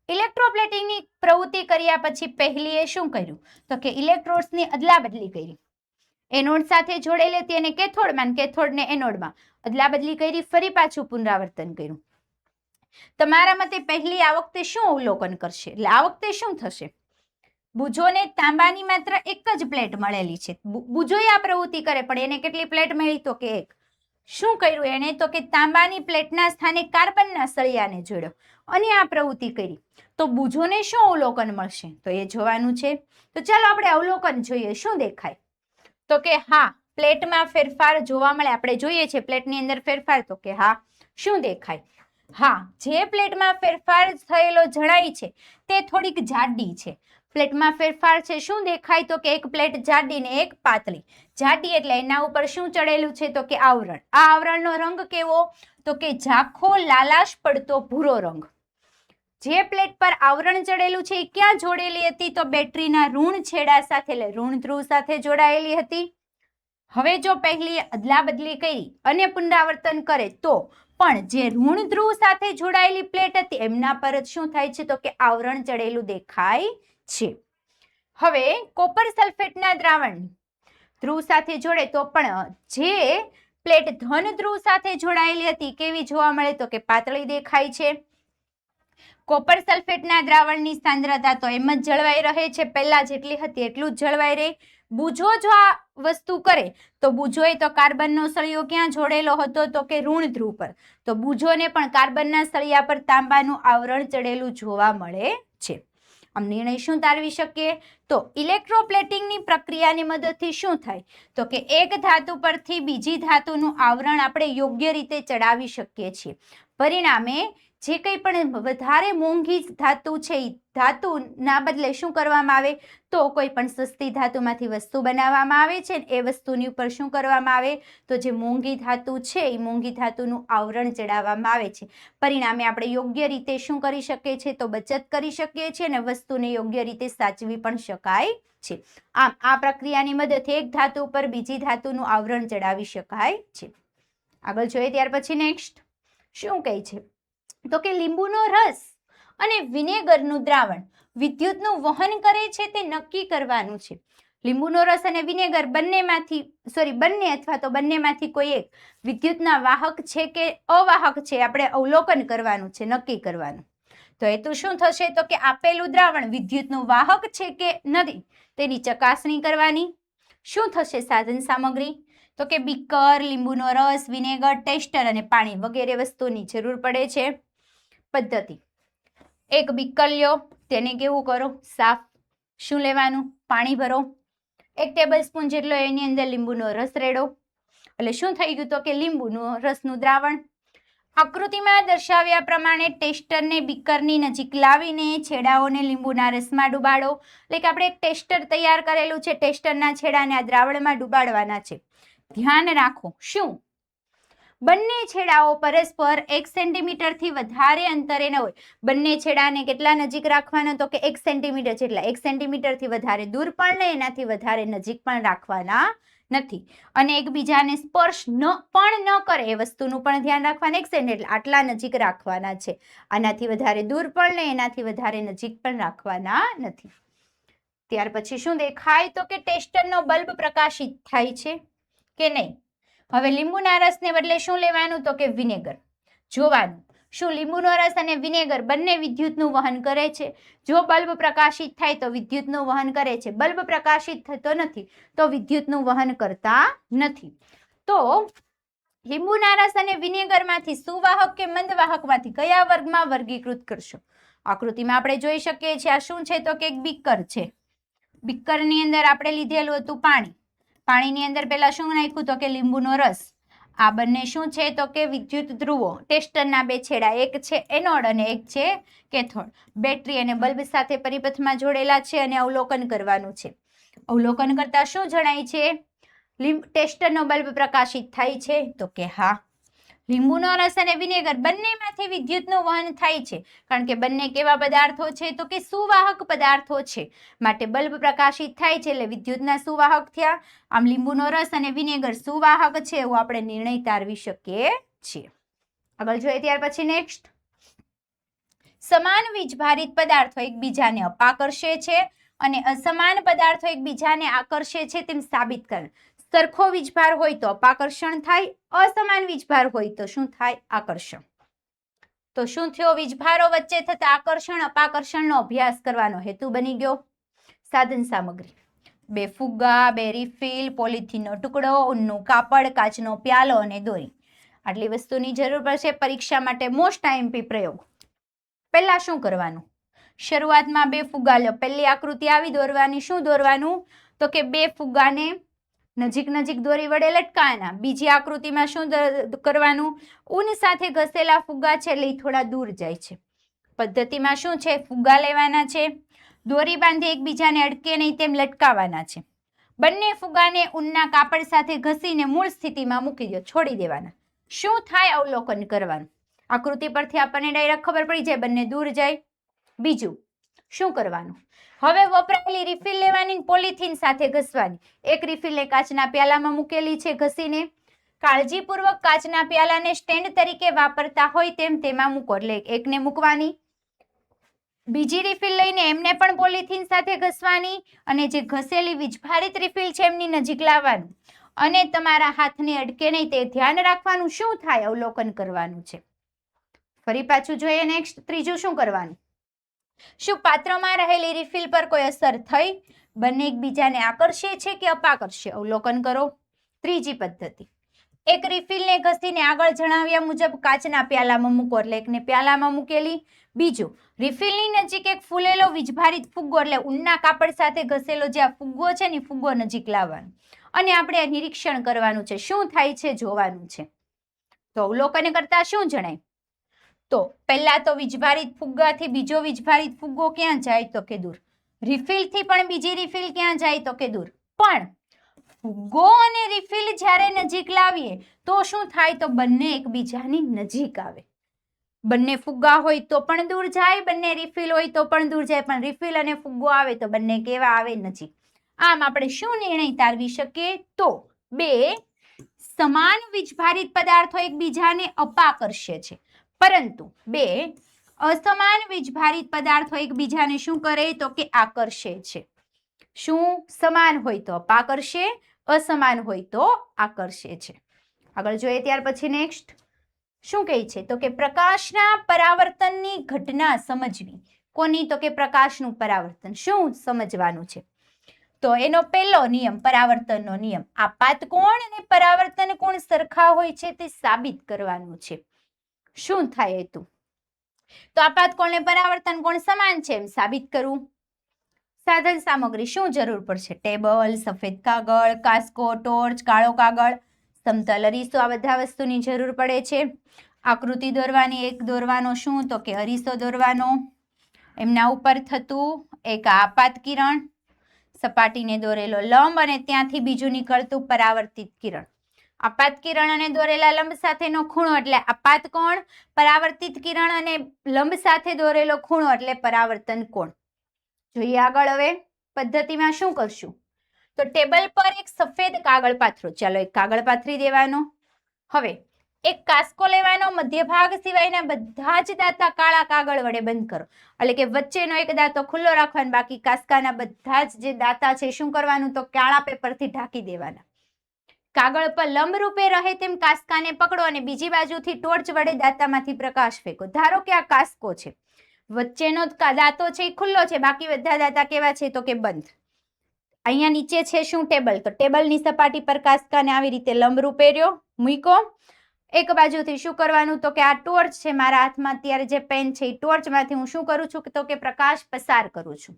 ઇલેક્ટ્રોપ્લેટિંગની પ્રવૃત્તિ કર્યા પછી પહેલીએ શું કર્યું? તો કે ઇલેક્ટ્રોડ્સની અદલાબદલી કરી. એનોડ સાથે જોડેલી હતી અને કેથોડમાં, કેથોડને એનોડમાં અદલાબદલી કરી. ફરી પાછું પુનરાવર્તન કર્યું. તમારા મતે પહેલી આ વખતે શું અવલોકન કરશે? એટલે આ વખતે શું થશે? બુજોને તાંબાની માત્ર એક જ પ્લેટ મળેલી છે. બુજોએ આ પ્રવૃત્તિ કરે પણ એને કેટલી પ્લેટ મળી? તો કે એક. શું કર્યું એણે? તો કે તાંબાની પ્લેટના સ્થાને કાર્બનના સળિયાને જોડ્યો અને આ પ્રવૃત્તિ કરી. તો બુજોને શું અવલોકન મળશે? તો એ જોવાનું છે. તો ચાલો આપણે અવલોકન જોઈએ. શું દેખાય? તો કે હા, પ્લેટમાં ફેરફાર જોવા મળે. આપણે જોઈએ છે પ્લેટની અંદર ફેરફાર. તો કે હા. શું દેખાય? હા, જે પ્લેટમાં ફેરફાર થયેલો જણાય છે તે થોડીક જાડી છે. પ્લેટમાં ફેરફાર છે. શું દેખાય? તો કે એક પ્લેટ જાડી ને એક પાતળી. જાડી એટલે એના ઉપર શું ચડેલું છે? તો કે આવરણ. આ આવરણનો રંગ કેવો? તો કે ઝાંખો લાલાશ પડતો ભૂરો રંગ. જે પ્લેટ પર આવરણ ચડેલું છે એ ક્યાં જોડેલી હતી? તો બેટરીના ઋણ છેડા સાથે, એટલે ઋણ ધ્રુવ સાથે જોડાયેલી હતી. હવે જો પહેલી અદલા બદલી કરી અને પુનરાવર્તન કરે તો પણ જે ઋણ ધ્રુવ સાથે જોડાયેલી પ્લેટ હતી એમના પર જ શું થાય છે? તો કે આવરણ ચડેલું દેખાય છે. હવે કોપર સલ્ફેટના દ્રાવણ ધ્રુવ સાથે જોડે તો પણ જે પ્લેટ ધન ધ્રુવ સાથે જોડાયેલી હતી કેવી જોવા મળે? તો કે પાતળી દેખાય છે. કોપર સલ્ફેટના દ્રાવણની સાંદ્રતા તો એમ જ જળવાઈ રહે છે, પહેલા જેટલી હતી એટલું જ જળવાઈ રહે. બુજો જો આ વસ્તુ કરે તો બુજોએ તો કાર્બનનો સળિયો ક્યાં જોડેલો હતો? તો કે ઋણ ધ્રુવ પર. તો બુજોને પણ કાર્બનના સળિયા પર તાંબાનું આવરણ ચડેલું જોવા મળે છે. આમ નિર્ણય શું તારવી શકીએ? તો ઇલેક્ટ્રોપ્લેટિંગની પ્રક્રિયાની મદદથી શું થાય? તો કે એક ધાતુ પરથી બીજી ધાતુનું આવરણ આપણે યોગ્ય રીતે ચડાવી શકીએ છીએ. પરિણામે જે કંઈ પણ વધારે મોંઘી ધાતુ છે એ ધાતુના બદલે શું કરવામાં આવે? તો કોઈ પણ સસ્તી ધાતુમાંથી વસ્તુ બનાવવામાં આવે છે. એ વસ્તુની ઉપર શું કરવામાં આવે? તો જે મોંઘી ધાતુ છે એ મોંઘી ધાતુનું આવરણ ચડાવવામાં આવે છે. પરિણામે આપણે યોગ્ય રીતે શું કરી શકીએ છીએ? તો બચત કરી શકીએ છીએ અને વસ્તુને યોગ્ય રીતે સાચવી પણ શકાય છે. આમ આ પ્રક્રિયાની મદદથી એક ધાતુ ઉપર બીજી ધાતુનું આવરણ ચડાવી શકાય છે. આગળ જોઈએ ત્યાર પછી નેક્સ્ટ શું કહે છે? તો કે લીંબુનો રસ અને વિનેગરનું દ્રાવણ વિદ્યુતનું વહન કરે છે તે નક્કી કરવાનું છે. લીંબુનો રસ અને વિનેગર બંને અથવા તો બંનેમાંથી કોઈ એક વિદ્યુતના વાહક છે કે અવાહક છે આપણે અવલોકન કરવાનું છે, નક્કી કરવાનું. તો હેતુ શું થશે? તો કે આપેલું દ્રાવણ વિદ્યુતનું વાહક છે કે નથી તેની ચકાસણી કરવાની. શું થશે? સાધન સામગ્રી તો કે બીકર, લીંબુનો રસ, વિનેગર, ટેસ્ટર અને પાણી વગેરે વસ્તુની જરૂર પડે છે. પદ્ધતિ: એક બીકર લ્યો, તેને કેવું કરો? સાફ. શું લેવાનું? પાણી ભરો. 1 ટેબલસ્પૂન જેટલો એની અંદર લીંબુનો રસ રેડો. એટલે શું થઈ ગયું? તો કે લીંબુનો રસનું દ્રાવણ. આકૃતિમાં દર્શાવ્યા પ્રમાણે ટેસ્ટરને બીકરની નજીક લાવીને છેડાઓને લીંબુના રસમાં ડુબાડો. એટલે કે આપણે એક ટેસ્ટર તૈયાર કરેલું છે, ટેસ્ટરના છેડાને આ દ્રાવણમાં ડુબાડવાના છે. ધ્યાન રાખો, શું બંને છેડાઓ પરસ્પર 1 સેન્ટીમીટરથી વધારે અંતરે ન હોય. બંને છેડાને કેટલા નજીક રાખવાના? તો કે 1 સેન્ટીમીટર જેટલા. 1 સેન્ટીમીટરથી વધારે દૂર પણ નહીં, એનાથી વધારે નજીક પણ રાખવાના નથી. અને એકબીજાને સ્પર્શ પણ ન કરે એ વસ્તુનું પણ ધ્યાન રાખવાનું. 1 સેન્ટીમીટર આટલા નજીક રાખવાના છે. આનાથી વધારે દૂર પણ નહીં, એનાથી વધારે નજીક પણ રાખવાના નથી. ત્યાર પછી શું દેખાય? તો કે ટેસ્ટરનો બલ્બ પ્રકાશિત થાય છે કે નહીં. હવે લીંબુના રસને બદલે શું લેવાનું? તો કે વિનેગર. જોવાનું શું લીંબુનો રસ અને વિનેગર બંને વિદ્યુતનું વહન કરે છે. જો બલ્બ પ્રકાશિત થાય તો વિદ્યુતનું વહન કરે છે. બલ્બ પ્રકાશિત થતો નથી તો વિદ્યુતનું વહન કરતા નથી. તો લીંબુના રસ અને વિનેગરમાંથી સુવાહક કે મંદવાહકમાંથી કયા વર્ગમાં વર્ગીકૃત કરશો? આકૃતિમાં આપણે જોઈ શકીએ છીએ. આ શું છે? તો કે એક બીકર છે. બીકરની અંદર આપણે લીધેલું હતું પાણી. પાણીની અંદર પહેલા શું નાખ્યું? તો કે લીંબુનો રસ. આ બંને શું છે? તો કે વિદ્યુત ધ્રુવો. ટેસ્ટરના 2 છેડા, એક છે એનોડ અને એક છે કેથોડ. બેટરી અને બલ્બ સાથે પરિપથમાં જોડેલા છે અને અવલોકન કરવાનું છે. અવલોકન કરતા શું જણાય છે? ટેસ્ટરનો બલ્બ પ્રકાશિત થાય છે. તો કે હા. લીંબુનો રસ અને વિનેગર બંનેમાંથી વિદ્યુતનું વહન થાય છે. કારણ કે બંને કેવા પદાર્થો છે? તો કે સુવાહક પદાર્થો છે. માટે બલ્બ પ્રકાશિત થાય છે એટલે વિદ્યુતના સુવાહક થયા. આમ લીંબુનો રસ અને વિનેગર સુવાહક છે એવું આપણે નિર્ણય તારવી શકીએ છીએ. આગળ જોઈએ ત્યાર પછી નેક્સ્ટ સમાન વીજભારિત પદાર્થો એકબીજાને અપાકર્ષે છે અને અસમાન પદાર્થો એકબીજાને આકર્ષે છે તેમ સાબિત કરે. સરખો વીજભાર હોય તો અપાકર્ષણ થાય, અસમાન વીજભાર હોય તો શું થાય? આકર્ષણ. તો શું થયો? વીજભારો વચ્ચે થતા આકર્ષણ અપાકર્ષણનો અભ્યાસ કરવાનો હેતુ બની ગયો. સાધન સામગ્રી: 2 ફુગ્ગા, 2 રિફિલ, પોલિથીનનો ટુકડો, ઊનનું કાપડ, કાચનો પ્યાલો અને દોરી. આટલી વસ્તુની જરૂર પડશે પરીક્ષા માટે મોસ્ટ આઈએમપી પ્રયોગ. પહેલા શું કરવાનું? શરૂઆતમાં 2 ફુગ્ગા લો. પહેલી આકૃતિ આવી દોરવાની. શું દોરવાનું? તો કે 2 ફુગ્ગાને નજીક નજીક દોરી વડે લટકાવવાના. બીજી આકૃતિમાં શું કરવાનું? ઊન સાથે ઘસેલા ફુગ્ગા છે એટલે થોડા દૂર જાય છે. પદ્ધતિમાં શું છે? ફુગ્ગા લેવાના છે, દોરી બાંધી એકબીજાને અડકે નહીં તેમ લટકાવવાના છે. બંને ફુગ્ગાને ઊનના કાપડ સાથે ઘસીને મૂળ સ્થિતિમાં મૂકી દો, છોડી દેવાના. શું થાય? અવલોકન કરવાનું. આકૃતિ પરથી આપણને ડાયરેક્ટ ખબર પડી જાય બંને દૂર જાય. બીજું શું કરવાનું? હવે વપરાયેલી રિફિલ લેવાની, પોલિથીન સાથે ઘસવાની. એક રિફિલને કાચના પ્યાલામાં મૂકેલી છે ઘસીને. કાળજીપૂર્વક કાચના પ્યાલાને સ્ટેન્ડ તરીકે વાપરતા હોય તેમ તેમાં મૂકો. એટલે એકને મૂકવાની, બીજી રિફિલ લઈને એમને પણ પોલિથીન સાથે ઘસવાની અને જે ઘસેલી વીજભારિત રિફિલ છે એમની નજીક લાવવાનું અને તમારા હાથને અડકે નહીં તે ધ્યાન રાખવાનું. શું થાય? અવલોકન કરવાનું છે. ફરી પાછું જોઈએ. નેક્સ્ટ ત્રીજું શું કરવાનું? શું પાત્રમાં રહેલી રિફિલ પર કોઈ અસર થઈ? બંને એકબીજાને આકર્ષે છે કે અપાકર્ષે? અવલોકન કરો. ત્રીજી પદ્ધતિ, એક રિફિલને ઘસીને આગળ જણાવ્યા મુજબ કાચના પ્યાલામાં મૂકો. એટલે એકને પ્યાલામાં મૂકેલી. બીજું, રિફિલની નજીક એક ફૂલેલો વીજભારિત ફુગ્ગો એટલે ઊનના કાપડ સાથે ઘસેલો જે આ ફુગ્ગો છે ને ફુગ્ગો નજીક લાવવાનો અને આપણે નિરીક્ષણ કરવાનું છે. શું થાય છે જોવાનું છે. તો અવલોકન કરતા શું જણાય? તો પહેલા તો વીજભારિત ફુગ્ગાથી બીજો વીજભારિત ફુગ્ગો ક્યાં જાય? તો કે દૂર. રિફિલથી પણ બીજી રિફિલ ક્યાં જાય? તો કે દૂર. પણ ફુગ્ગો અને રિફિલ જ્યારે નજીક લાવીએ તો શું થાય? તો બંને એકબીજાની નજીક આવે. બંને ફુગ્ગા હોય તો પણ દૂર જાય, બંને રિફિલ હોય તો પણ દૂર જાય, પણ રિફિલ અને ફુગ્ગો આવે તો બંને કેવા આવે? નજીક. આમ આપણે શું નિર્ણય તારવી શકીએ? તો 2 સમાન વીજભારિત પદાર્થો એકબીજાને અપાકર્ષે છે, પરંતુ 2 અસમાન વીજભારિત પદાર્થો એકબીજાને શું કરે? તો કે આકર્ષે છે. શું? સમાન હોય તો અપાકર્ષે, અસમાન હોય તો આકર્ષે છે. આગળ જોઈએ ત્યાર પછી નેક્સ્ટ શું કહે છે? તો કે પ્રકાશના પરાવર્તનની ઘટના સમજવી. કોની? તો કે પ્રકાશનું પરાવર્તન. શું સમજવાનું છે? તો એનો પહેલો નિયમ પરાવર્તનનો નિયમ. આપાત કોણ અને પરાવર્તન કોણ સરખા હોય છે તે સાબિત કરવાનું છે. શું થાય હેતુ? તો આપાત કોણ અને પરાવર્તન કોણ સમાન છે એમ સાબિત કરવું. સાધન સામગ્રી શું જરૂર પડશે? ટેબલ, સફેદ કાગળ, કાસ્કો, ટોર્ચ, કાળો કાગળ, સમતલ અરીસો, આ બધા વસ્તુની જરૂર પડે છે. આકૃતિ દોરવાની. એક દોરવાનો શું? તો કે અરીસો દોરવાનો. એમના ઉપર થતું એક આપાત કિરણ, સપાટીને દોરેલો લંબ અને ત્યાંથી બીજું નીકળતું પરાવર્તિત કિરણ. આપાત કિરણ અને દોરેલા લંબ સાથેનો ખૂણો એટલે આપાત કોણ, પરાવર્તિત કિરણ અને લંબ સાથે દોરેલો ખૂણો એટલે પરાવર્તન કોણ. જોઈએ આગળ. હવે પદ્ધતિમાં શું કરશું? તો ટેબલ પર એક સફેદ કાગળ પાથરો. ચાલો એક કાગળ પાથરી દેવાનો. હવે એક કાસ્કો લેવાનો, મધ્ય ભાગ સિવાયના બધા જ દાંતા કાળા કાગળ વડે બંધ કરો. એટલે કે વચ્ચેનો એક દાંતો ખુલ્લો રાખવાનો, બાકી કાસ્કાના બધા જ જે દાંતા છે શું કરવાનું? તો કાળા પેપરથી ઢાંકી દેવાના. કાગળ પર લંબ રૂપે રહે તેમ કાસ્કાને પકડો અને બીજી બાજુથી ટોર્ચ વડે દાંતામાંથી પ્રકાશ ફેંકો. ધારો કે આ કાસ્કો છે, વચ્ચેનો દાંતો છે એ ખુલ્લો છે, બાકી બધા દાંતા કેવા છે? તો કે બંધ. અહીંયા નીચે છે શું? ટેબલ. તો ટેબલની સપાટી પર કાસ્કાને આવી રીતે લંબ રૂપે રહ્યો મૂકો. એક બાજુથી શું કરવાનું? તો કે આ ટોર્ચ છે મારા હાથમાં અત્યારે જે પેન છે એ ટોર્ચમાંથી હું શું કરું છું? તો કે પ્રકાશ પસાર કરું છું.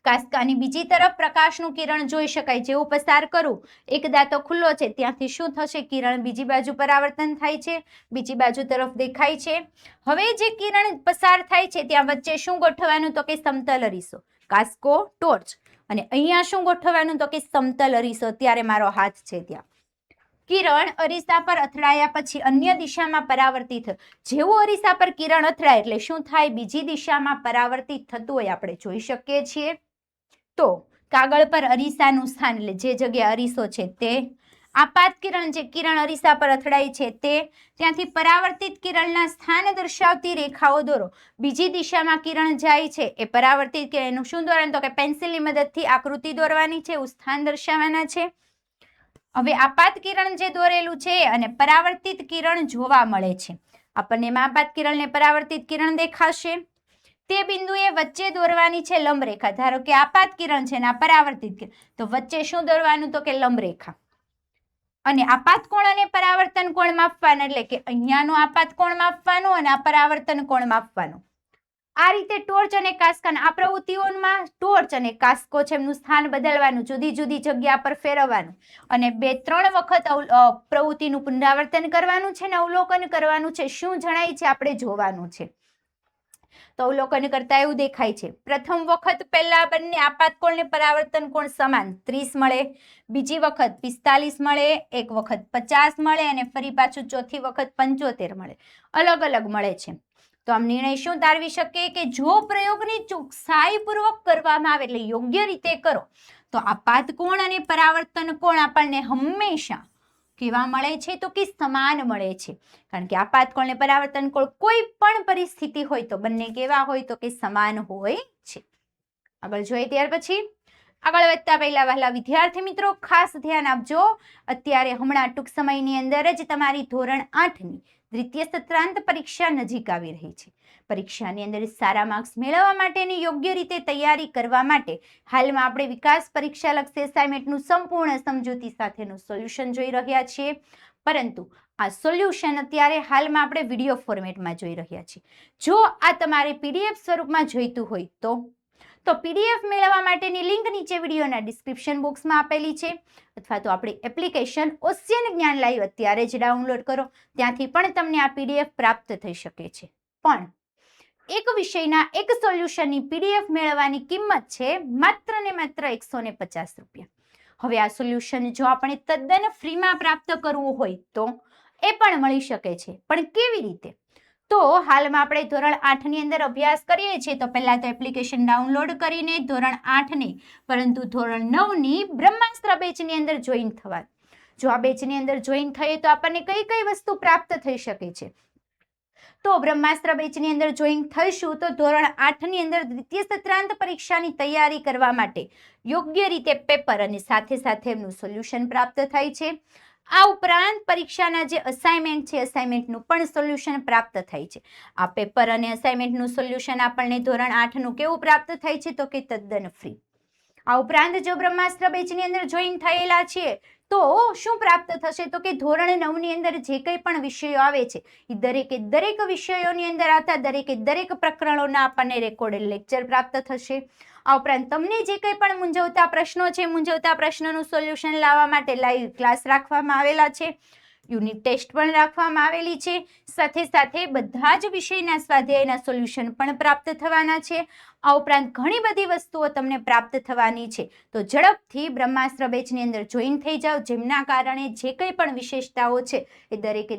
કાસ્કાની બીજી તરફ પ્રકાશનું કિરણ જોઈ શકાય. જેવું પસાર કરું, એક દાંતો ખુલ્લો છે ત્યાંથી શું થશે? કિરણ બીજી બાજુ પરાવર્તન થાય છે, બીજી બાજુ તરફ દેખાય છે. હવે જે કિરણ પસાર થાય છે ત્યાં વચ્ચે શું ગોઠવવાનું? તો કે સમતલ અરીસો. કાસ્કો, ટોર્ચ અને અહીંયા શું ગોઠવવાનું? તો કે સમતલ અરીસો. ત્યારે મારો હાથ છે ત્યાં. કિરણ અરીસા પર અથડાયા પછી અન્ય દિશામાં પરાવર્તિત. જેવું અરીસા પર કિરણ અથડાય એટલે શું થાય? બીજી દિશામાં પરાવર્તિત થતું હોય આપણે જોઈ શકીએ છીએ. તો કાગળ પર અરીસાનું સ્થાન એટલે જે જગ્યાએ અરીસો છે તે, આપાત કિરણ જે કિરણ અરીસા પર અથડાય છે તે, ત્યાંથી પરાવર્તિત કિરણના સ્થાન દર્શાવતી રેખાઓ દોરો. બીજી દિશામાં કિરણ જાય છે એ પરાવર્તિત કિરણનું શું દોરવાનું? તો કે પેન્સિલની મદદથી આકૃતિ દોરવાની છે, એવું સ્થાન દર્શાવવાના છે. હવે આપાત કિરણ જે દોરેલું છે અને પરાવર્તિત કિરણ જોવા મળે છે. આપણને એમાં આપાત કિરણ ને પરાવર્તિત કિરણ દેખાશે. તે બિંદુએ વચ્ચે દોરવાની છે લંબ રેખા. ધારો કે આપાત કિરણ છે ને આ પરાવર્તિત કિરણ, તો વચ્ચે શું દોરવાનું? તો કે લંબ રેખા. અને આપાત કોણ અને પરાવર્તન કોણ માપવાના, એટલે કે અહીંયાનો આપાત કોણ માપવાનો અને આ પરાવર્તન કોણ માપવાનો. આ રીતે ટોર્ચ અને કાંસકાના આ પ્રવૃત્તિઓમાં ટોર્ચ અને કાંસકો છે એમનું સ્થાન બદલવાનું, જુદી જુદી જગ્યા પર ફેરવવાનું અને 2-3 વખત પ્રવૃત્તિનું પુનરાવર્તન કરવાનું છે અને અવલોકન કરવાનું છે. શું જણાય છે આપણે જોવાનું છે. તો અવલોકન કરતા એવું દેખાય છે. પ્રથમ વખત પહેલા બંને આપાત કોણ ને પરાવર્તન કોણ સમાન 30 મળે, બીજી વખત 45 મળે, એક વખત 50 મળે અને ફરી પાછું ચોથી વખત 75 મળે. અલગ અલગ મળે છે. તો આમ નિર્ણય શું તારવી શકે કે જો પ્રયોગની ચોકસાઈપૂર્વક કરવામાં આવે એટલે યોગ્ય રીતે કરો તો આપાત કોણ અને પરાવર્તન કોણ આપણને હંમેશા કેવા મળે છે તો કે સમાન મળે છે. કારણ કે આપાત કોણ અને પરાવર્તન કોણ કોઈ પણ પરિસ્થિતિ હોય તો બંને કેવા હોય તો કે સમાન હોય છે. આગળ જોઈએ ત્યાર પછી આગળ વધતા પહેલા વહાલા વિદ્યાર્થી મિત્રો ખાસ ધ્યાન આપજો. અત્યારે હમણાં ટૂંક સમયની અંદર જ તમારી ધોરણ 8ની દ્વિતીય સત્રાંત પરીક્ષા નજીક આવી રહી છે. પરીક્ષાની અંદર સારા માર્ક્સ મેળવવા માટેની યોગ્ય રીતે તૈયારી કરવા માટે હાલમાં આપણે વિકાસ પરીક્ષા લક્ષી અસાઇનમેન્ટનું સંપૂર્ણ સમજૂતી સાથેનું સોલ્યુશન જોઈ રહ્યા છીએ. પરંતુ આ સોલ્યુશન અત્યારે હાલમાં આપણે વિડીયો ફોર્મેટમાં જોઈ રહ્યા છીએ. જો આ તમારે પીડીએફ સ્વરૂપમાં જોઈતું હોય તો પીડીએફ મેળવવા માટેની લિંક નીચે વિડીયોના ડિસ્ક્રિપ્શન બોક્સમાં આપેલી છે અથવા તો આપણી એપ્લિકેશન ઓશિયન જ્ઞાન લાઈવ અત્યારે જ ડાઉનલોડ કરો, ત્યાંથી પણ તમને આ પીડીએફ પ્રાપ્ત થઈ શકે છે. પણ એક વિષયના એક સોલ્યુશનની પીડીએફ મેળવવાની કિંમત છે માત્ર ને માત્ર 150 રૂપિયા. હવે આ સોલ્યુશન જો આપણે તદ્દન ફ્રીમાં પ્રાપ્ત કરવું હોય તો એ પણ મળી શકે છે. પણ કેવી રીતે? તો હાલમાં આપણે ધોરણ 8ની અંદર અભ્યાસ કરીએ છીએ તો પહેલા તો એપ્લિકેશન ડાઉનલોડ કરીને ધોરણ 8ની પરંતુ ધોરણ 9ની બ્રહ્માસ્ત્ર બેચની અંદર જોઈન થવાનું. જો આ બેચની અંદર જોઈન થઈએ તો આપણને કઈ કઈ વસ્તુ પ્રાપ્ત થઈ શકે છે? તો બ્રહ્માસ્ત્ર બેચની અંદર જોઈન થઈશું તો ધોરણ 8ની અંદર દ્વિતીય સત્રાંત પરીક્ષાની તૈયારી કરવા માટે યોગ્ય રીતે પેપર અને સાથે સાથે એમનું સોલ્યુશન પ્રાપ્ત થાય છે. આ ઉપરાંત પરીક્ષાના જે અસાઇનમેન્ટ છે અસાઇનમેન્ટનું પણ સોલ્યુશન પ્રાપ્ત થાય છે. આ પેપર અને અસાઇનમેન્ટનું સોલ્યુશન આપણને ધોરણ 8નું કેવું પ્રાપ્ત થાય છે તો કે તદ્દન ફ્રી. આ ઉપરાંત જો બ્રહ્માસ્ત્ર બેચની અંદર જોઈન થયેલા છીએ તો શું પ્રાપ્ત થશે તો કે ધોરણ 9ની અંદર જે કંઈ પણ વિષયો આવે છે એ દરેક વિષયોની અંદર આવતા દરેક પ્રકરણોના આપણને રેકોર્ડેડ લેક્ચર પ્રાપ્ત થશે. આ ઉપરાંત તમને જે કંઈ પણ મૂંઝવતા પ્રશ્નો છે મૂંઝવતા પ્રશ્નોનું સોલ્યુશન લાવવા માટે લાઈવ ક્લાસ રાખવામાં આવેલા છે. યુનિટ ટેસ્ટ પણ રાખવામાં આવેલી છે. સાથે સાથે બધા જ વિષયના સ્વાધ્યાયના સોલ્યુશન પણ પ્રાપ્ત થવાના છે. આ ઉપરાંત ઘણી બધી વસ્તુઓ તમને પ્રાપ્ત થવાની છે. તો ઝડપથી બ્રહ્માસ્ત્ર બેચની અંદર જોઈન થઈ જાઓ, જેમના કારણે જે કંઈ પણ વિશેષતાઓ છે એ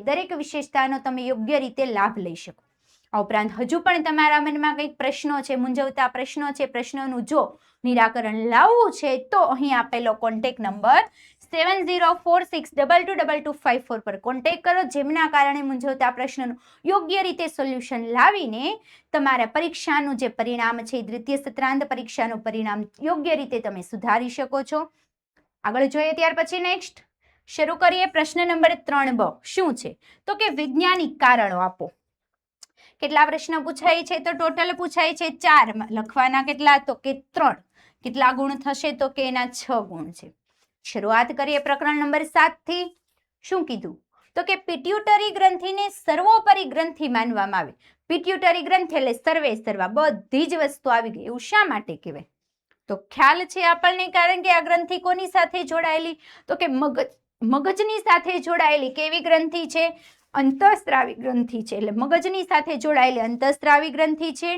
દરેક વિશેષતાનો તમે યોગ્ય રીતે લાભ લઈ શકો. આ ઉપરાંત હજુ પણ તમારા મનમાં કંઈક પ્રશ્નો છે, મૂંઝવતા પ્રશ્નો છે, પ્રશ્નોનું જો નિરાકરણ લાવવું છે તો અહીં આપેલો કોન્ટેક્ટ નંબર 7046222254 પર કોન્ટેક્ટ કરો, જેમના કારણે મૂંઝવતા પ્રશ્નનું યોગ્ય રીતે સોલ્યુશન લાવીને તમારા પરીક્ષાનું જે પરિણામ છે દ્વિતીય સત્રાંત પરીક્ષાનું પરિણામ યોગ્ય રીતે તમે સુધારી શકો છો. આગળ જોઈએ ત્યાર પછી નેક્સ્ટ શરૂ કરીએ. પ્રશ્ન નંબર 3બ શું છે તો કે વૈજ્ઞાનિક કારણો આપો. કેટલા પ્રશ્ન પૂછાય છે તો ટોટલ પૂછાય છે 4. લખવાના કેટલા તો કે 3. કેટલા ગુણ થશે તો કે એના 6 ગુણ છે. શરૂઆત કરીએ પ્રકરણ નંબર 7 થી. શું કીધું તો કે પિટ્યુટરી ગ્રંથિને સર્વોપરી ગ્રંથિ માનવામાં આવે. પિટ્યુટરી ગ્રંથિ એટલે સર્વે સર્વા બધી જ વસ્તુ આવી ગઈ. એવું શા માટે કહેવાય તો ખ્યાલ છે આપણને, કારણ કે આ ગ્રંથિ કોની સાથે જોડાયેલી તો કે મગજની સાથે જોડાયેલી કેવી ગ્રંથિ છે? અંતઃસ્ત્રાવી ગ્રંથિ છે. એટલે મગજની સાથે જોડાયેલી અંતઃસ્ત્રાવી ગ્રંથિ છે.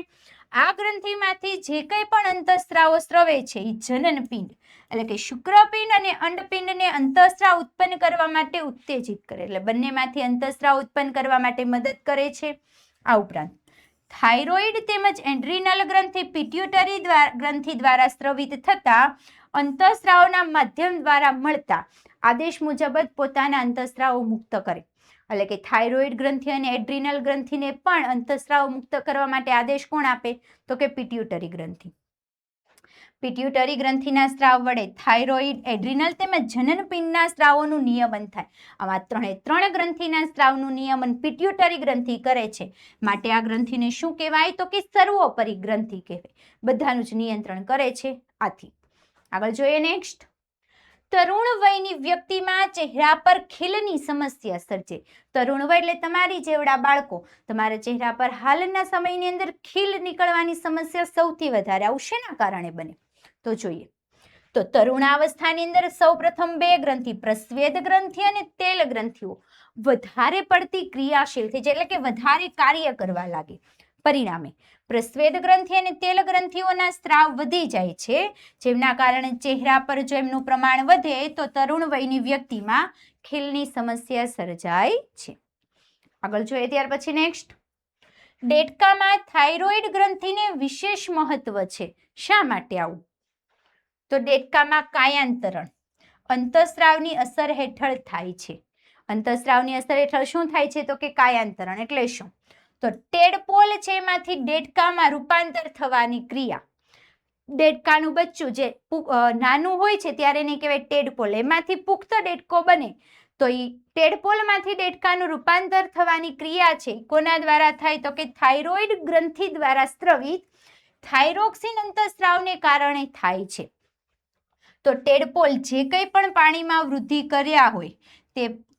આ ગ્રંથિમાંથી જે કંઈ પણ અંતઃસ્ત્રાવો સ્રવે છે એ જનનપિંડ એટલે કે શુક્રપિંડ અને અંડપિંડને અંતઃસ્ત્રાવ ઉત્પન્ન કરવા માટે ઉત્તેજિત કરે, એટલે બંનેમાંથી અંતઃસ્ત્રાવ ઉત્પન્ન કરવા માટે મદદ કરે છે. આ ઉપરાંત થાઇરોઇડ તેમજ એડ્રિનલ ગ્રંથિ પિટ્યુટરી ગ્રંથિ દ્વારા સ્રવિત થતા અંતઃસ્ત્રાવના માધ્યમ દ્વારા મળતા આદેશ મુજબ જ પોતાના અંતઃસ્ત્રાવો મુક્ત કરે. એટલે કે થાઇરોઇડ ગ્રંથિ અને એડ્રિનલ ગ્રંથિને પણ અંતઃસ્ત્રાવ મુક્ત કરવા માટે આદેશ કોણ આપે તો કે પિટ્યુટરી ગ્રંથિ. પિટ્યુટરી ગ્રંથિના સ્ત્રાવ વડે થાઇરોઇડ, એડ્રિનલ તેમજ જનનપિંડના સ્ત્રાવોનું નિયમન થાય. આમાં 3 ગ્રંથિના સ્ત્રાવનું નિયમન પિટ્યુટરી ગ્રંથિ કરે છે. માટે આ ગ્રંથિને શું કહેવાય તો કે સર્વોપરી ગ્રંથિ કહેવાય. બધાનું જ નિયંત્રણ કરે છે. આથી આગળ જોઈએ નેક્સ્ટ. તરુણ વયની વ્યક્તિમાં ચહેરા પર ખીલની સમસ્યા સર્જે. તરુણ વય એટલે તમારી જેવડા બાળકો, તમારા ચહેરા પર હાલના સમયની અંદર ખીલ નીકળવાની સમસ્યા સૌથી વધારે આવું શેના કારણે બને? તો જોઈએ. તો તરુણાવસ્થાની અંદર સૌપ્રથમ બે ગ્રંથિ, પ્રસ્વેદ ગ્રંથિ અને તેલ ગ્રંથિઓ વધારે પડતી ક્રિયાશીલ થઈ જાય, એટલે કે વધારે કાર્ય કરવા લાગે. પરિણામે પ્રસ્વેદ ગ્રંથિ અને તેલ ગ્રંથિઓના સ્ત્રાવ વધી જાય છે, જેમના કારણે ચહેરા પર જો એમનું પ્રમાણ વધે તો તરુણ વયની વ્યક્તિમાં ખીલની સમસ્યા સર્જાય છે. આગળ જોઈએ ત્યાર પછી નેક્સ્ટ. દેડકામાં થાઇરોઇડ ગ્રંથિને વિશેષ મહત્વ છે. શા માટે આવું? તો દેડકામાં કાયાંતરણ અંતઃસ્રાવની અસર હેઠળ થાય છે. અંતઃસ્રાવની અસર હેઠળ શું થાય છે? તો કે કાયાંતરણ એટલે શું? તો ટેડપોલ છે એમાંથી દેડકામાં રૂપાંતર થવાની ક્રિયા. દેડકાનું બચ્ચું જે નાનું હોય છે ત્યારે એને કહેવાય ટેડપોલ, એમાંથી પુખ્ત દેડકો બને તો એ ટેડપોલમાંથી દેડકાનું રૂપાંતર થવાની ક્રિયા છે કોના દ્વારા થાય? તો કે થાઇરોઇડ ગ્રંથિ દ્વારા સ્ત્રવિત થાઇરોક્સિન અંતઃસ્રાવને કારણે થાય છે. તો ટેડપોલ જે કંઈ પણ પાણીમાં વૃદ્ધિ કર્યા હોય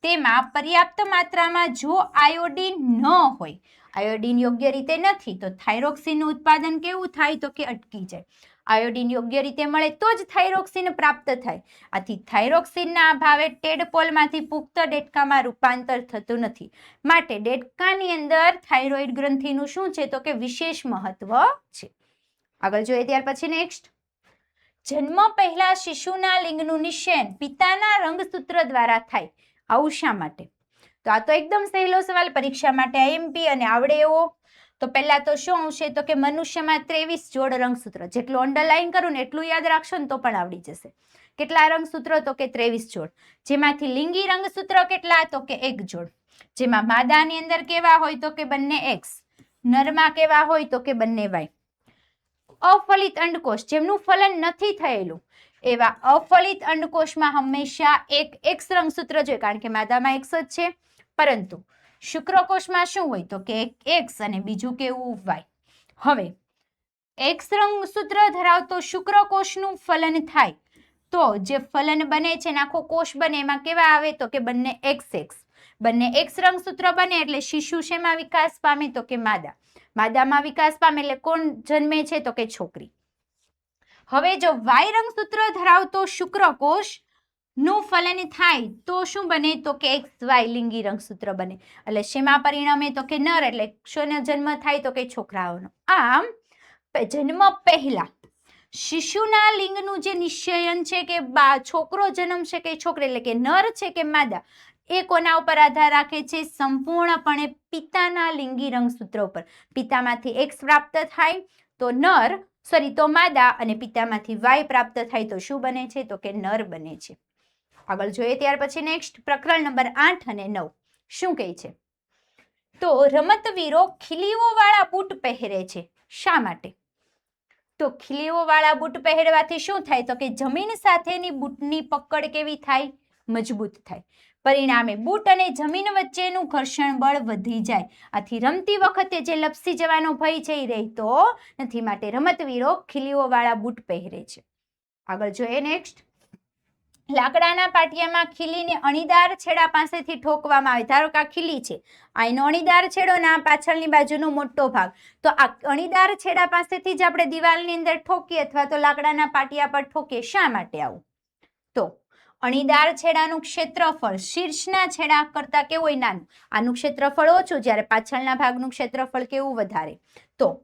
તેમાં પર્યાપ્ત માત્રામાં જો આયોડીન ન હોય, આયોડીન યોગ્ય રીતે નથી તો થાઇરોક્સિનનું ઉત્પાદન કેવું થાય? તો કે અટકી જાય. આયોડીન યોગ્ય રીતે મળે તો જ થાઇરોક્સિન પ્રાપ્ત થાય. આથી થાઇરોક્સિનના અભાવે ટેડપોલમાંથી પુખ્ત દેડકામાં રૂપાંતર થતું નથી. માટે દેડકાની અંદર થાઇરોઇડ ગ્રંથિનું શું છે? તો કે વિશેષ મહત્વ છે. આગળ જોઈએ ત્યાર પછી નેક્સ્ટ. જન્મ પહેલા શિશુના લિંગનું નિશ્ચયન પિતાના રંગસૂત્ર દ્વારા થાય. આવું શા માટે? તો આ તો એકદમ સહેલો સવાલ, પરીક્ષા માટે આઈએમપી અને આવડે એવો. તો પહેલા તો શું આવશે? તો કે મનુષ્યમાં 23 જોડ રંગસૂત્ર. જેટલું અંડરલાઈન કરું ને એટલું યાદ રાખશો ને તો પણ આવડી જશે. કેટલા રંગસૂત્રો? તો કે 23 જોડ. જેમાંથી લિંગી રંગસૂત્ર કેટલા? તો કે 1 જોડ. જેમાં માદાની અંદર કેવા હોય? તો કે બંને X, નરમાં કેવા હોય? તો કે બંને Y. અફલિત અંડકોષ જેમનું ફલન નથી થયેલું એવા અફલિત અંડકોષમાં હંમેશા એક X રંગસૂત્ર જોઈએ, કારણ કે માદામાં X જ છે. પરંતુ શુક્રકોષમાં શું હોય? તો કે એક X અને બીજું કેવું? Y. હવે X રંગસૂત્ર ધરાવતો શુક્રકોષનું ફલન થાય તો જે ફલન બને છે આખો કોષ બને એમાં કેવા આવે? તો કે બંને XX. બંને X રંગસૂત્ર બને એટલે શિશુ શેમાં વિકાસ પામે? તો કે માદા. માદામાં વિકાસ પામે એટલે કોણ જન્મે છે? તો કે છોકરી. હવે જો Y રંગસૂત્ર ધરાવતો શુક્રકોષ નું ફલન થાય તો શું બને? તો કે XY લિંગી રંગસૂત્ર બને. એટલે શેમાં પરિણમે? તો કે નર, એટલે શોનો જન્મ થાય? તો કે છોકરાઓનો. આમ જન્મ પહેલા શિશુના લિંગનું જે નિશ્ચયન છે કે છોકરો જન્મશે કે છોકરી, એટલે કે નર છે કે માદા, એ કોના ઉપર આધાર રાખે છે? સંપૂર્ણપણે પિતાના લિંગી રંગસૂત્ર ઉપર. પિતામાંથી X પ્રાપ્ત થાય તો નર, તો માદા, અને પિતામાંથી Y પ્રાપ્ત થાય તો શું બને છે? તો કે નર બને છે. આગળ જોઈએ ત્યાર પછી નેક્સ્ટ પ્રકરણ નંબર 8 અને 9 શું કહે છે? તો રમતવીરો ખીલીઓ વાળા બૂટ પહેરે છે. શા માટે? તો ખીલીઓ વાળા બૂટ પહેરવાથી શું થાય? તો કે જમીન સાથેની બૂટની પકડ કેવી થાય? મજબૂત થાય. પરિણામે બૂટ અને જમીન વચ્ચેનું ઘર્ષણ બળ વધી જાય. આથી રમતી વખતે જે લપસી જવાનો ભય છે એ રહેતો નથી. માટે રમતવીરો ખીલીઓ વાળા બૂટ પહેરે છે. આગળ જોઈએ નેક્સ્ટ. લાકડાના પાટિયામાં ખીલીને અણીદાર છેડા પાસેથી ઠોકવામાં આવે. ધારો કે આ ખીલી છે, આ એનો અણીદાર છેડો ને આ પાછળની બાજુનો મોટો ભાગ, તો આ અણીદાર છેડા પાસેથી જ આપણે દિવાલની અંદર ઠોકીએ અથવા તો લાકડાના પાટિયા પર ઠોકીએ. શા માટે આવું? તો અણીદાર છેડાનું ક્ષેત્રફળ શીર્ષના છેડા કરતા કેવું હોય? નાનું. આનું ક્ષેત્રફળ ઓછું, જ્યારે પાછળના ભાગનું ક્ષેત્રફળ કેવું? વધારે. તો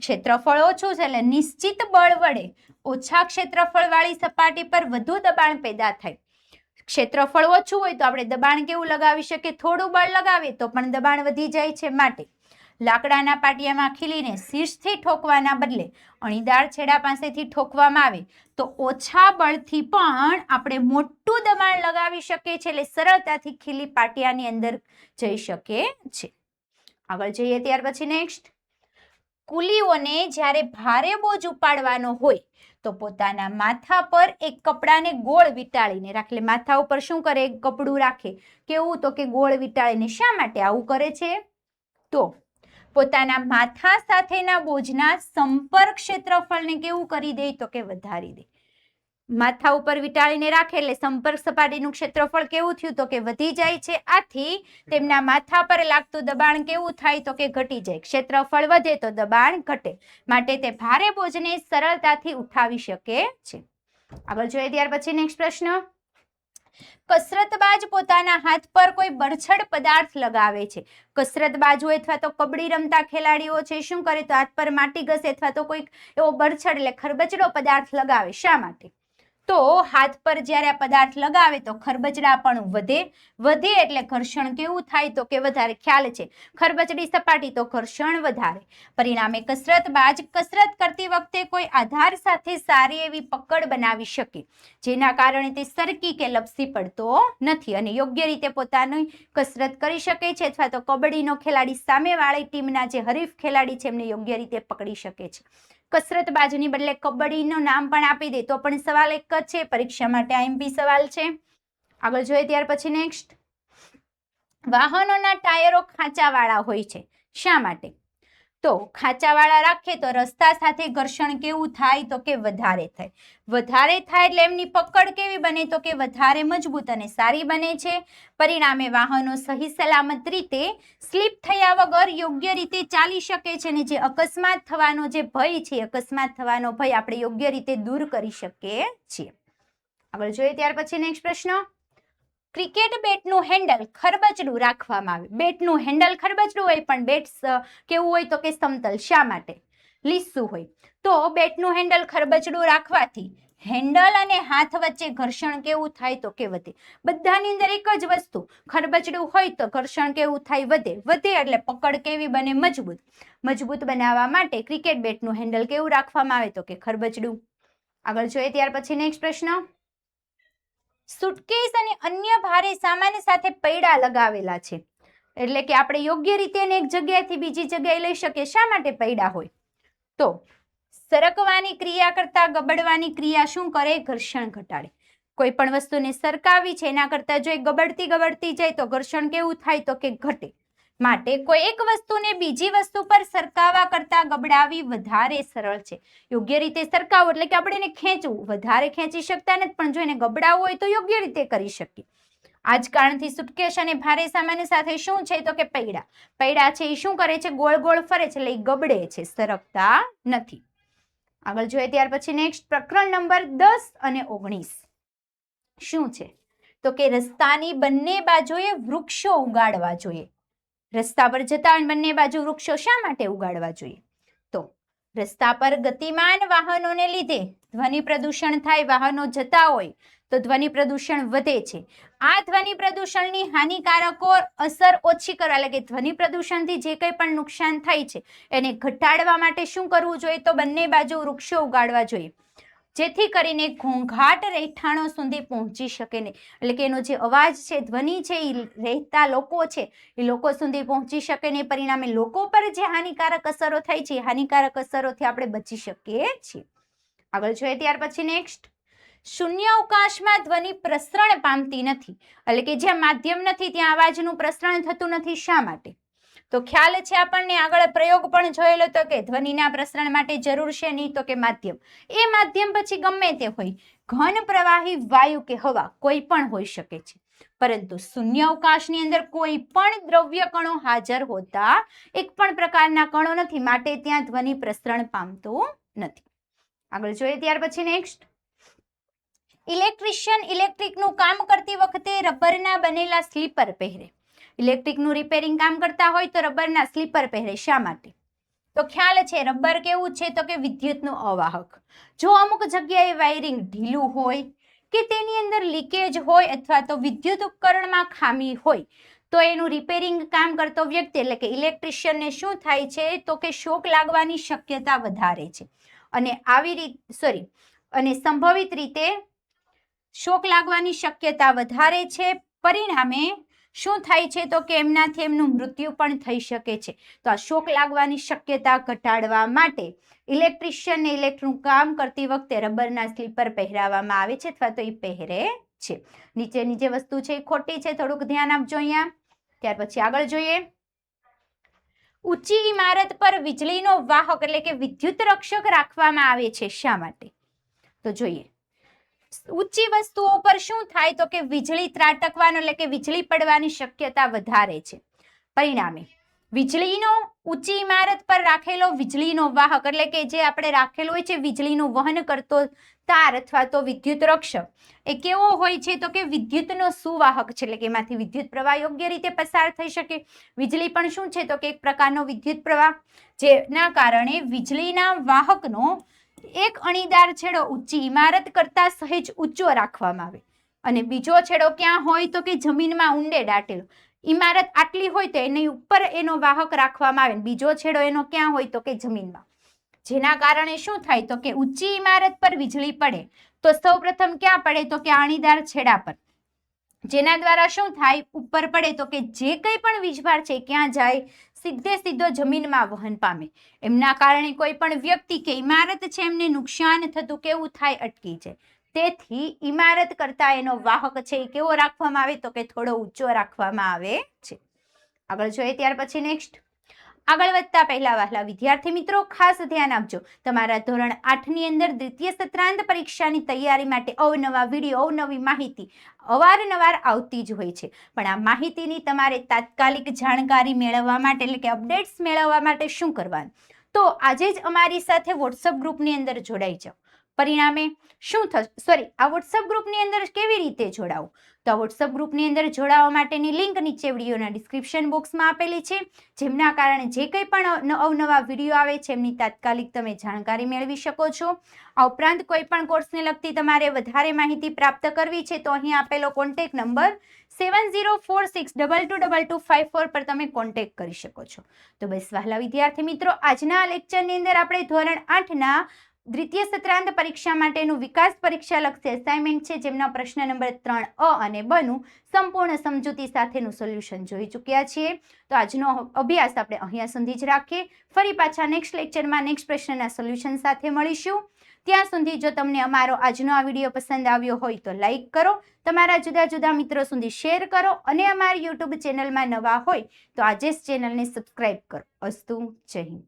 ક્ષેત્રફળ ઓછું છે એટલે નિશ્ચિત બળ વડે ઓછા ક્ષેત્રફળ વાળી સપાટી પર વધુ દબાણ પેદા થાય. ક્ષેત્રફળ ઓછું હોય તો આપણે દબાણ કેવું લગાવી શકીએ? થોડું બળ લગાવીએ તો પણ દબાણ વધી જાય છે. માટે લાકડાના પાટિયામાં ખીલીને શીર્ષથી ઠોકવાના બદલે અણીદાર છેડા પાસેથી ઠોકવામાં આવે તો ઓછા બળથી પણ આપણે મોટું દબાણ લગાવી શકીએ છીએ, એટલે સરળતાથી ખીલી પાટિયાની અંદર જઈ શકે છે. આગળ જઈએ ત્યાર પછી નેક્સ્ટ. કુલીઓને જ્યારે ભારે બોજ ઉપાડવાનો હોય તો પોતાના માથા પર એક કપડાને ગોળ વીંટાળીને રાખે. માથા ઉપર શું કરે? કપડું રાખે. કેવું? તો કે ગોળ વીંટાળીને. શા માટે આવું કરે છે? તો પોતાના માથા સાથેના બોજના સંપર્ક ક્ષેત્રફળને કેવું કરી દે? તો કે વધારી દે. માથા ઉપર વીંટાળીને રાખે એટલે સંપર્ક સપાટીનું ક્ષેત્રફળ કેવું થયું તો કે વધી જાય છે. આથી તેમના માથા પર લાગતું દબાણ કેવું થાય તો કે ઘટી જાય. ક્ષેત્રફળ વધે તો દબાણ ઘટે, માટે તે ભારે બોજને સરળતાથી ઉઠાવી શકે છે. આગળ જોઈએ ત્યાર પછી નેક્સ્ટ પ્રશ્ન. કસરતબાજ પોતાના હાથ પર કોઈ બરછટ પદાર્થ લગાવે છે. કસરતબાજ હોય અથવા તો કબડ્ડી રમતા ખેલાડીઓ છે શું કરે તો હાથ પર માટી ઘસે અથવા તો કોઈ એવો બરછટ એટલે ખરબચડો પદાર્થ લગાવે. શા માટે? તો હાથ પર જ્યારે આ પદાર્થ લગાવે તો ખરબચડા પણ વધે એટલે ઘર્ષણ કેવું થાય તો કે વધારે. ખ્યાલ છે, ખરબચડી સપાટી તો ઘર્ષણ વધારે. પરિણામે કસરતબાજ કસરત કરતી વખતે કોઈ આધાર સાથે સારી એવી પકડ બનાવી શકે, જેના કારણે તે સરકી કે લપસી પડતો નથી અને યોગ્ય રીતે પોતાની કસરત કરી શકે છે, અથવા તો કબડ્ડીનો ખેલાડી સામેવાળી ટીમના જે હરીફ ખેલાડી છે એમને યોગ્ય રીતે પકડી શકે છે. કસરતબાજની બદલે કબડ્ડીનું નામ પણ આપી દે તો પણ સવાલ એક જ છે, પરીક્ષા માટે આઈએમપી સવાલ છે. આગળ જોઈએ ત્યાર પછી નેક્સ્ટ. વાહનોના ટાયરો ખાંચાવાળા હોય છે. શા માટે? તો ખાંચાવાળા રાખીએ તો રસ્તા સાથે ઘર્ષણ કેવું થાય તો કે વધારે થાય. વધારે થાય એટલે એમની પકડ કેવી બને તો કે વધારે મજબૂત અને સારી બને છે. પરિણામે વાહનો સહી સલામત રીતે સ્લીપ થયા વગર યોગ્ય રીતે ચાલી શકે છે અને જે અકસ્માત થવાનો જે ભય છે, અકસ્માત થવાનો ભય આપણે યોગ્ય રીતે દૂર કરી શકીએ છીએ. આગળ જોઈએ ત્યાર પછી નેક્સ્ટ પ્રશ્ન. ક્રિકેટ બેટનું હેન્ડલ ખરબચડું રાખવામાં આવે. બેટનું હેન્ડલ ખરબચડું હોય પણ બેટ કેવું હોય તો કે સમતલ. શા માટે? લીસું હોય. તો બેટનું હેન્ડલ ખરબચડું રાખવાથી હેન્ડલ અને હાથ વચ્ચે ઘર્ષણ કેવું થાય તો કે વધે. બધાની અંદર એક જ વસ્તુ, ખરબચડું હોય તો ઘર્ષણ કેવું થાય વધે એટલે પકડ કેવી બને મજબૂત. મજબૂત બનાવવા માટે ક્રિકેટ બેટનું હેન્ડલ કેવું રાખવામાં આવે તો કે ખરબચડું. આગળ જોઈએ ત્યાર પછી નેક્સ્ટ પ્રશ્ન. સુટકેસ અને અન્ય ભારે સામાન સાથે પૈડા લગાવેલા છે, એટલે કે આપણે યોગ્ય રીતે એક જગ્યાએથી બીજી જગ્યાએ લઈ શકીએ. શા માટે પૈડા હોય? તો સરકવાની ક્રિયા કરતા ગબડવાની ક્રિયા શું કરે? ઘર્ષણ ઘટાડે. કોઈ પણ વસ્તુને સરકાવી છે એના કરતા જો ગબડતી જાય તો ઘર્ષણ કેવું થાય તો કે ઘટે. માટે કોઈ એક વસ્તુને બીજી વસ્તુ પર સરકાવવા કરતા ગબડાવી વધારે સરળ છે. યોગ્ય રીતે સરકાવો એટલે કે આપણે એને ખેંચવું, વધારે ખેંચી શકતા નથી પણ જો એને ગબડાવવું હોય તો યોગ્ય રીતે કરી શકીએ. આ જ કારણથી સુટકેસ અને ભારે સામાન સાથે શું છે તો કે પૈડા. પૈડા છે એ શું કરે છે? ગોળ ગોળ ફરે છે એટલે એ ગબડે છે, સરકતા નથી. આગળ જોઈએ ત્યાર પછી નેક્સ્ટ પ્રકરણ નંબર 10 અને 19 શું છે તો કે રસ્તાની બંને બાજુએ વૃક્ષો ઉગાડવા જોઈએ. રસ્તા પર જતા બંને બાજુ વૃક્ષો શા માટે ઉગાડવા જોઈએ? તો રસ્તા પર ગતિમાન વાહનોને લીધે ધ્વનિ પ્રદૂષણ થાય. વાહનો જતા હોય તો ધ્વનિ પ્રદૂષણ વધે છે. આ ધ્વનિ પ્રદૂષણની હાનિકારકો અસર ઓછી કરવા, એટલે કે ધ્વનિ પ્રદૂષણથી જે કંઈ પણ નુકસાન થાય છે એને ઘટાડવા માટે શું કરવું જોઈએ? તો બંને બાજુ વૃક્ષો ઉગાડવા જોઈએ, જેથી કરીને ઘોંઘાટ રહેઠાણો સુધી પહોંચી શકે નહીં. એટલે કે એનો જે અવાજ છે, ધ્વનિ છે એ રહેતા લોકો છે એ લોકો સુધી પહોંચી શકે નહીં. પરિણામે લોકો પર જે હાનિકારક અસરો થાય છે એ હાનિકારક અસરોથી આપણે બચી શકીએ છીએ. આગળ જોઈએ ત્યાર પછી નેક્સ્ટ. શૂન્ય અવકાશમાં ધ્વનિ પ્રસરણ પામતી નથી, એટલે કે જ્યાં માધ્યમ નથી ત્યાં અવાજનું પ્રસરણ થતું નથી. શા માટે? તો ખ્યાલ છે આપણને, આગળ પ્રયોગ પણ જોયેલો હતો કે ધ્વનિના પ્રસરણ માટે જરૂર છે નહીં તો કે માધ્યમ. એ માધ્યમ પછી ગમે તે હોય, ઘન પ્રવાહી વાયુ કે હવા કોઈ પણ હોઈ શકે છે, પરંતુ શૂન્ય અવકાશની અંદર કોઈ પણ દ્રવ્ય કણો હાજર હોતા એક પણ પ્રકારના કણો નથી, માટે ત્યાં ધ્વનિ પ્રસરણ પામતું નથી. આગળ જોઈએ ત્યાર પછી નેક્સ્ટ. ઇલેક્ટ્રિશિયન ઇલેક્ટ્રિકનું કામ કરતી વખતે રબરના બનેલા સ્લીપર પહેરે. ઇલેક્ટ્રિકનું રિપેરિંગ કામ કરતા હોય તો રબરના સ્લીપર પહેરે. શા માટે? તો ખ્યાલ છે રબર કેવું છે તો કે વિદ્યુતનું અવાહક. જો અમુક જગ્યાએ વાયરિંગ ઢીલું હોય કે તેની અંદર લીકેજ હોય અથવા તો વિદ્યુત ઉપકરણમાં ખામી હોય તો એનું રિપેરિંગ કામ કરતો વ્યક્તિ એટલે કે ઇલેક્ટ્રિશિયનને શું થાય છે તો કે શોક લાગવાની શક્યતા વધારે છે. અને સંભવિત રીતે શોક લાગવાની શક્યતા વધારે છે. પરિણામે શું થાય છે તો કે એમનાથી એમનું મૃત્યુ પણ થઈ શકે છે. તો આ શોક લાગવાની શક્યતા ઘટાડવા માટે ઇલેક્ટ્રિશિયનને ઇલેક્ટ્રિકનું કામ કરતી વખતે રબરના સ્લીપર પહેરાવવામાં આવે છે અથવા તો એ પહેરે છે. નીચેની જે વસ્તુ છે એ ખોટી છે, થોડુંક ધ્યાન આપજો અહીંયા. ત્યાર પછી આગળ જોઈએ. ઊંચી ઇમારત પર વીજળીનો વાહક એટલે કે વિદ્યુત રક્ષક રાખવામાં આવે છે. શા માટે? તો જોઈએ. ઊંચી વસ્તુઓ પર શું થાય તો કે વીજળી ત્રાટકવાનો એટલે કે વીજળી પડવાની શક્યતા વધારે છે. પરિણામે વીજળીનો ઊંચી ઇમારત પર રાખેલો વીજળીનો વાહક એટલે કે જે આપણે રાખેલો હોય છે વીજળીનું વહન કરતો તાર અથવા તો વિદ્યુત રક્ષક એ કેવો હોય છે તો કે વિદ્યુતનો સુવાહક છે એટલે કે એમાંથી વિદ્યુત પ્રવાહ યોગ્ય રીતે પસાર થઈ શકે. વીજળી પણ શું છે તો કે એક પ્રકારનો વિદ્યુત પ્રવાહ, જેના કારણે વીજળીના વાહકનો એક અણીદાર છેડો ઊંચી ઇમારત કરતા સહેજ ઊંચો રાખવામાં આવે અને બીજો છેડો ક્યાં હોય તો કે જમીનમાં ઊંડે દાટેલો. ઇમારત આટલી હોય તો એની ઉપર એનો વાહક રાખવામાં આવે, બીજો છેડો એનો ક્યાં હોય તો કે જમીનમાં. જેના કારણે શું થાય તો કે ઊંચી ઇમારત પર વીજળી પડે તો સૌપ્રથમ ક્યાં પડે તો કે અણીદાર છેડા પર, જેના દ્વારા શું થાય ઉપર પડે તો કે જે કંઈ પણ વીજભાર છે ક્યાં જાય સીધે સીધો જમીનમાં વહન પામે. એમના કારણે કોઈ પણ વ્યક્તિ કે ઇમારત છે એમને નુકસાન થતું કેવું થાય અટકી જાય. તેથી ઇમારત કરતા એનો વાહક છે એ કેવો રાખવામાં આવે તો કે થોડો ઊંચો રાખવામાં આવે છે. આગળ જોઈએ ત્યાર પછી નેક્સ્ટ. આગળ વધતા પહેલા વહાલા વિદ્યાર્થી મિત્રો ખાસ ધ્યાન આપજો, તમારા ધોરણ 8 ની અંદર દ્વિતીય સત્રાંત પરીક્ષાની તૈયારી માટે અવનવા વિડીયો, અવનવી માહિતી અવારનવાર આવતી જ હોય છે. પણ આ માહિતીની તમારે તાત્કાલિક જાણકારી મેળવવા માટે એટલે કે અપડેટ્સ મેળવવા માટે શું કરવાનું તો આજે જ અમારી સાથે વોટ્સઅપ ગ્રુપની અંદર જોડાઈ જાઓ. પરિણામે શું થશે આ વોટ્સઅપ ગ્રુપની અંદર કેવી રીતે જોડાવું તો આ વોટ્સઅપ ગ્રુપની અંદર જોડાવા માટેની લિંક નીચે વિડીયોના ડિસ્ક્રિપ્શન બોક્સમાં આપેલી છે, જેમના કારણે જે કંઈ પણ અવનવા વિડીયો આવે છે એમની તાત્કાલિક તમે જાણકારી મેળવી શકો છો. આ ઉપરાંત કોઈ પણ કોર્સને લગતી તમારે વધારે માહિતી પ્રાપ્ત કરવી છે તો અહીં આપેલો કોન્ટેક્ટ નંબર 7046222254 પર તમે કોન્ટેક્ટ કરી શકો છો. તો બસ વહાલા વિદ્યાર્થી મિત્રો, આજના લેક્ચરની અંદર આપણે ધોરણ 8ના દ્વિતીય સત્રાંત પરીક્ષા માટેનું વિકાસ પરીક્ષા લક્ષી અસાઇનમેન્ટ છે, જેમના પ્રશ્ન નંબર 3 અને બનું સંપૂર્ણ સમજૂતી સાથેનું સોલ્યુશન જોઈ ચૂક્યા છીએ. તો આજનો અભ્યાસ આપણે અહીંયા સુધી જ રાખીએ. ફરી પાછા નેક્સ્ટ લેક્ચરમાં નેક્સ્ટ પ્રશ્નના સોલ્યુશન સાથે મળીશું. ત્યાં સુધી જો તમને અમારો આજનો આ વિડીયો પસંદ આવ્યો હોય તો લાઈક કરો, તમારા જુદા જુદા મિત્રો સુધી શેર કરો અને અમારી યુટ્યુબ ચેનલમાં નવા હોય તો આજે જ ચેનલને સબસ્ક્રાઇબ કરો. અસ્તુ. જય હિન્દ.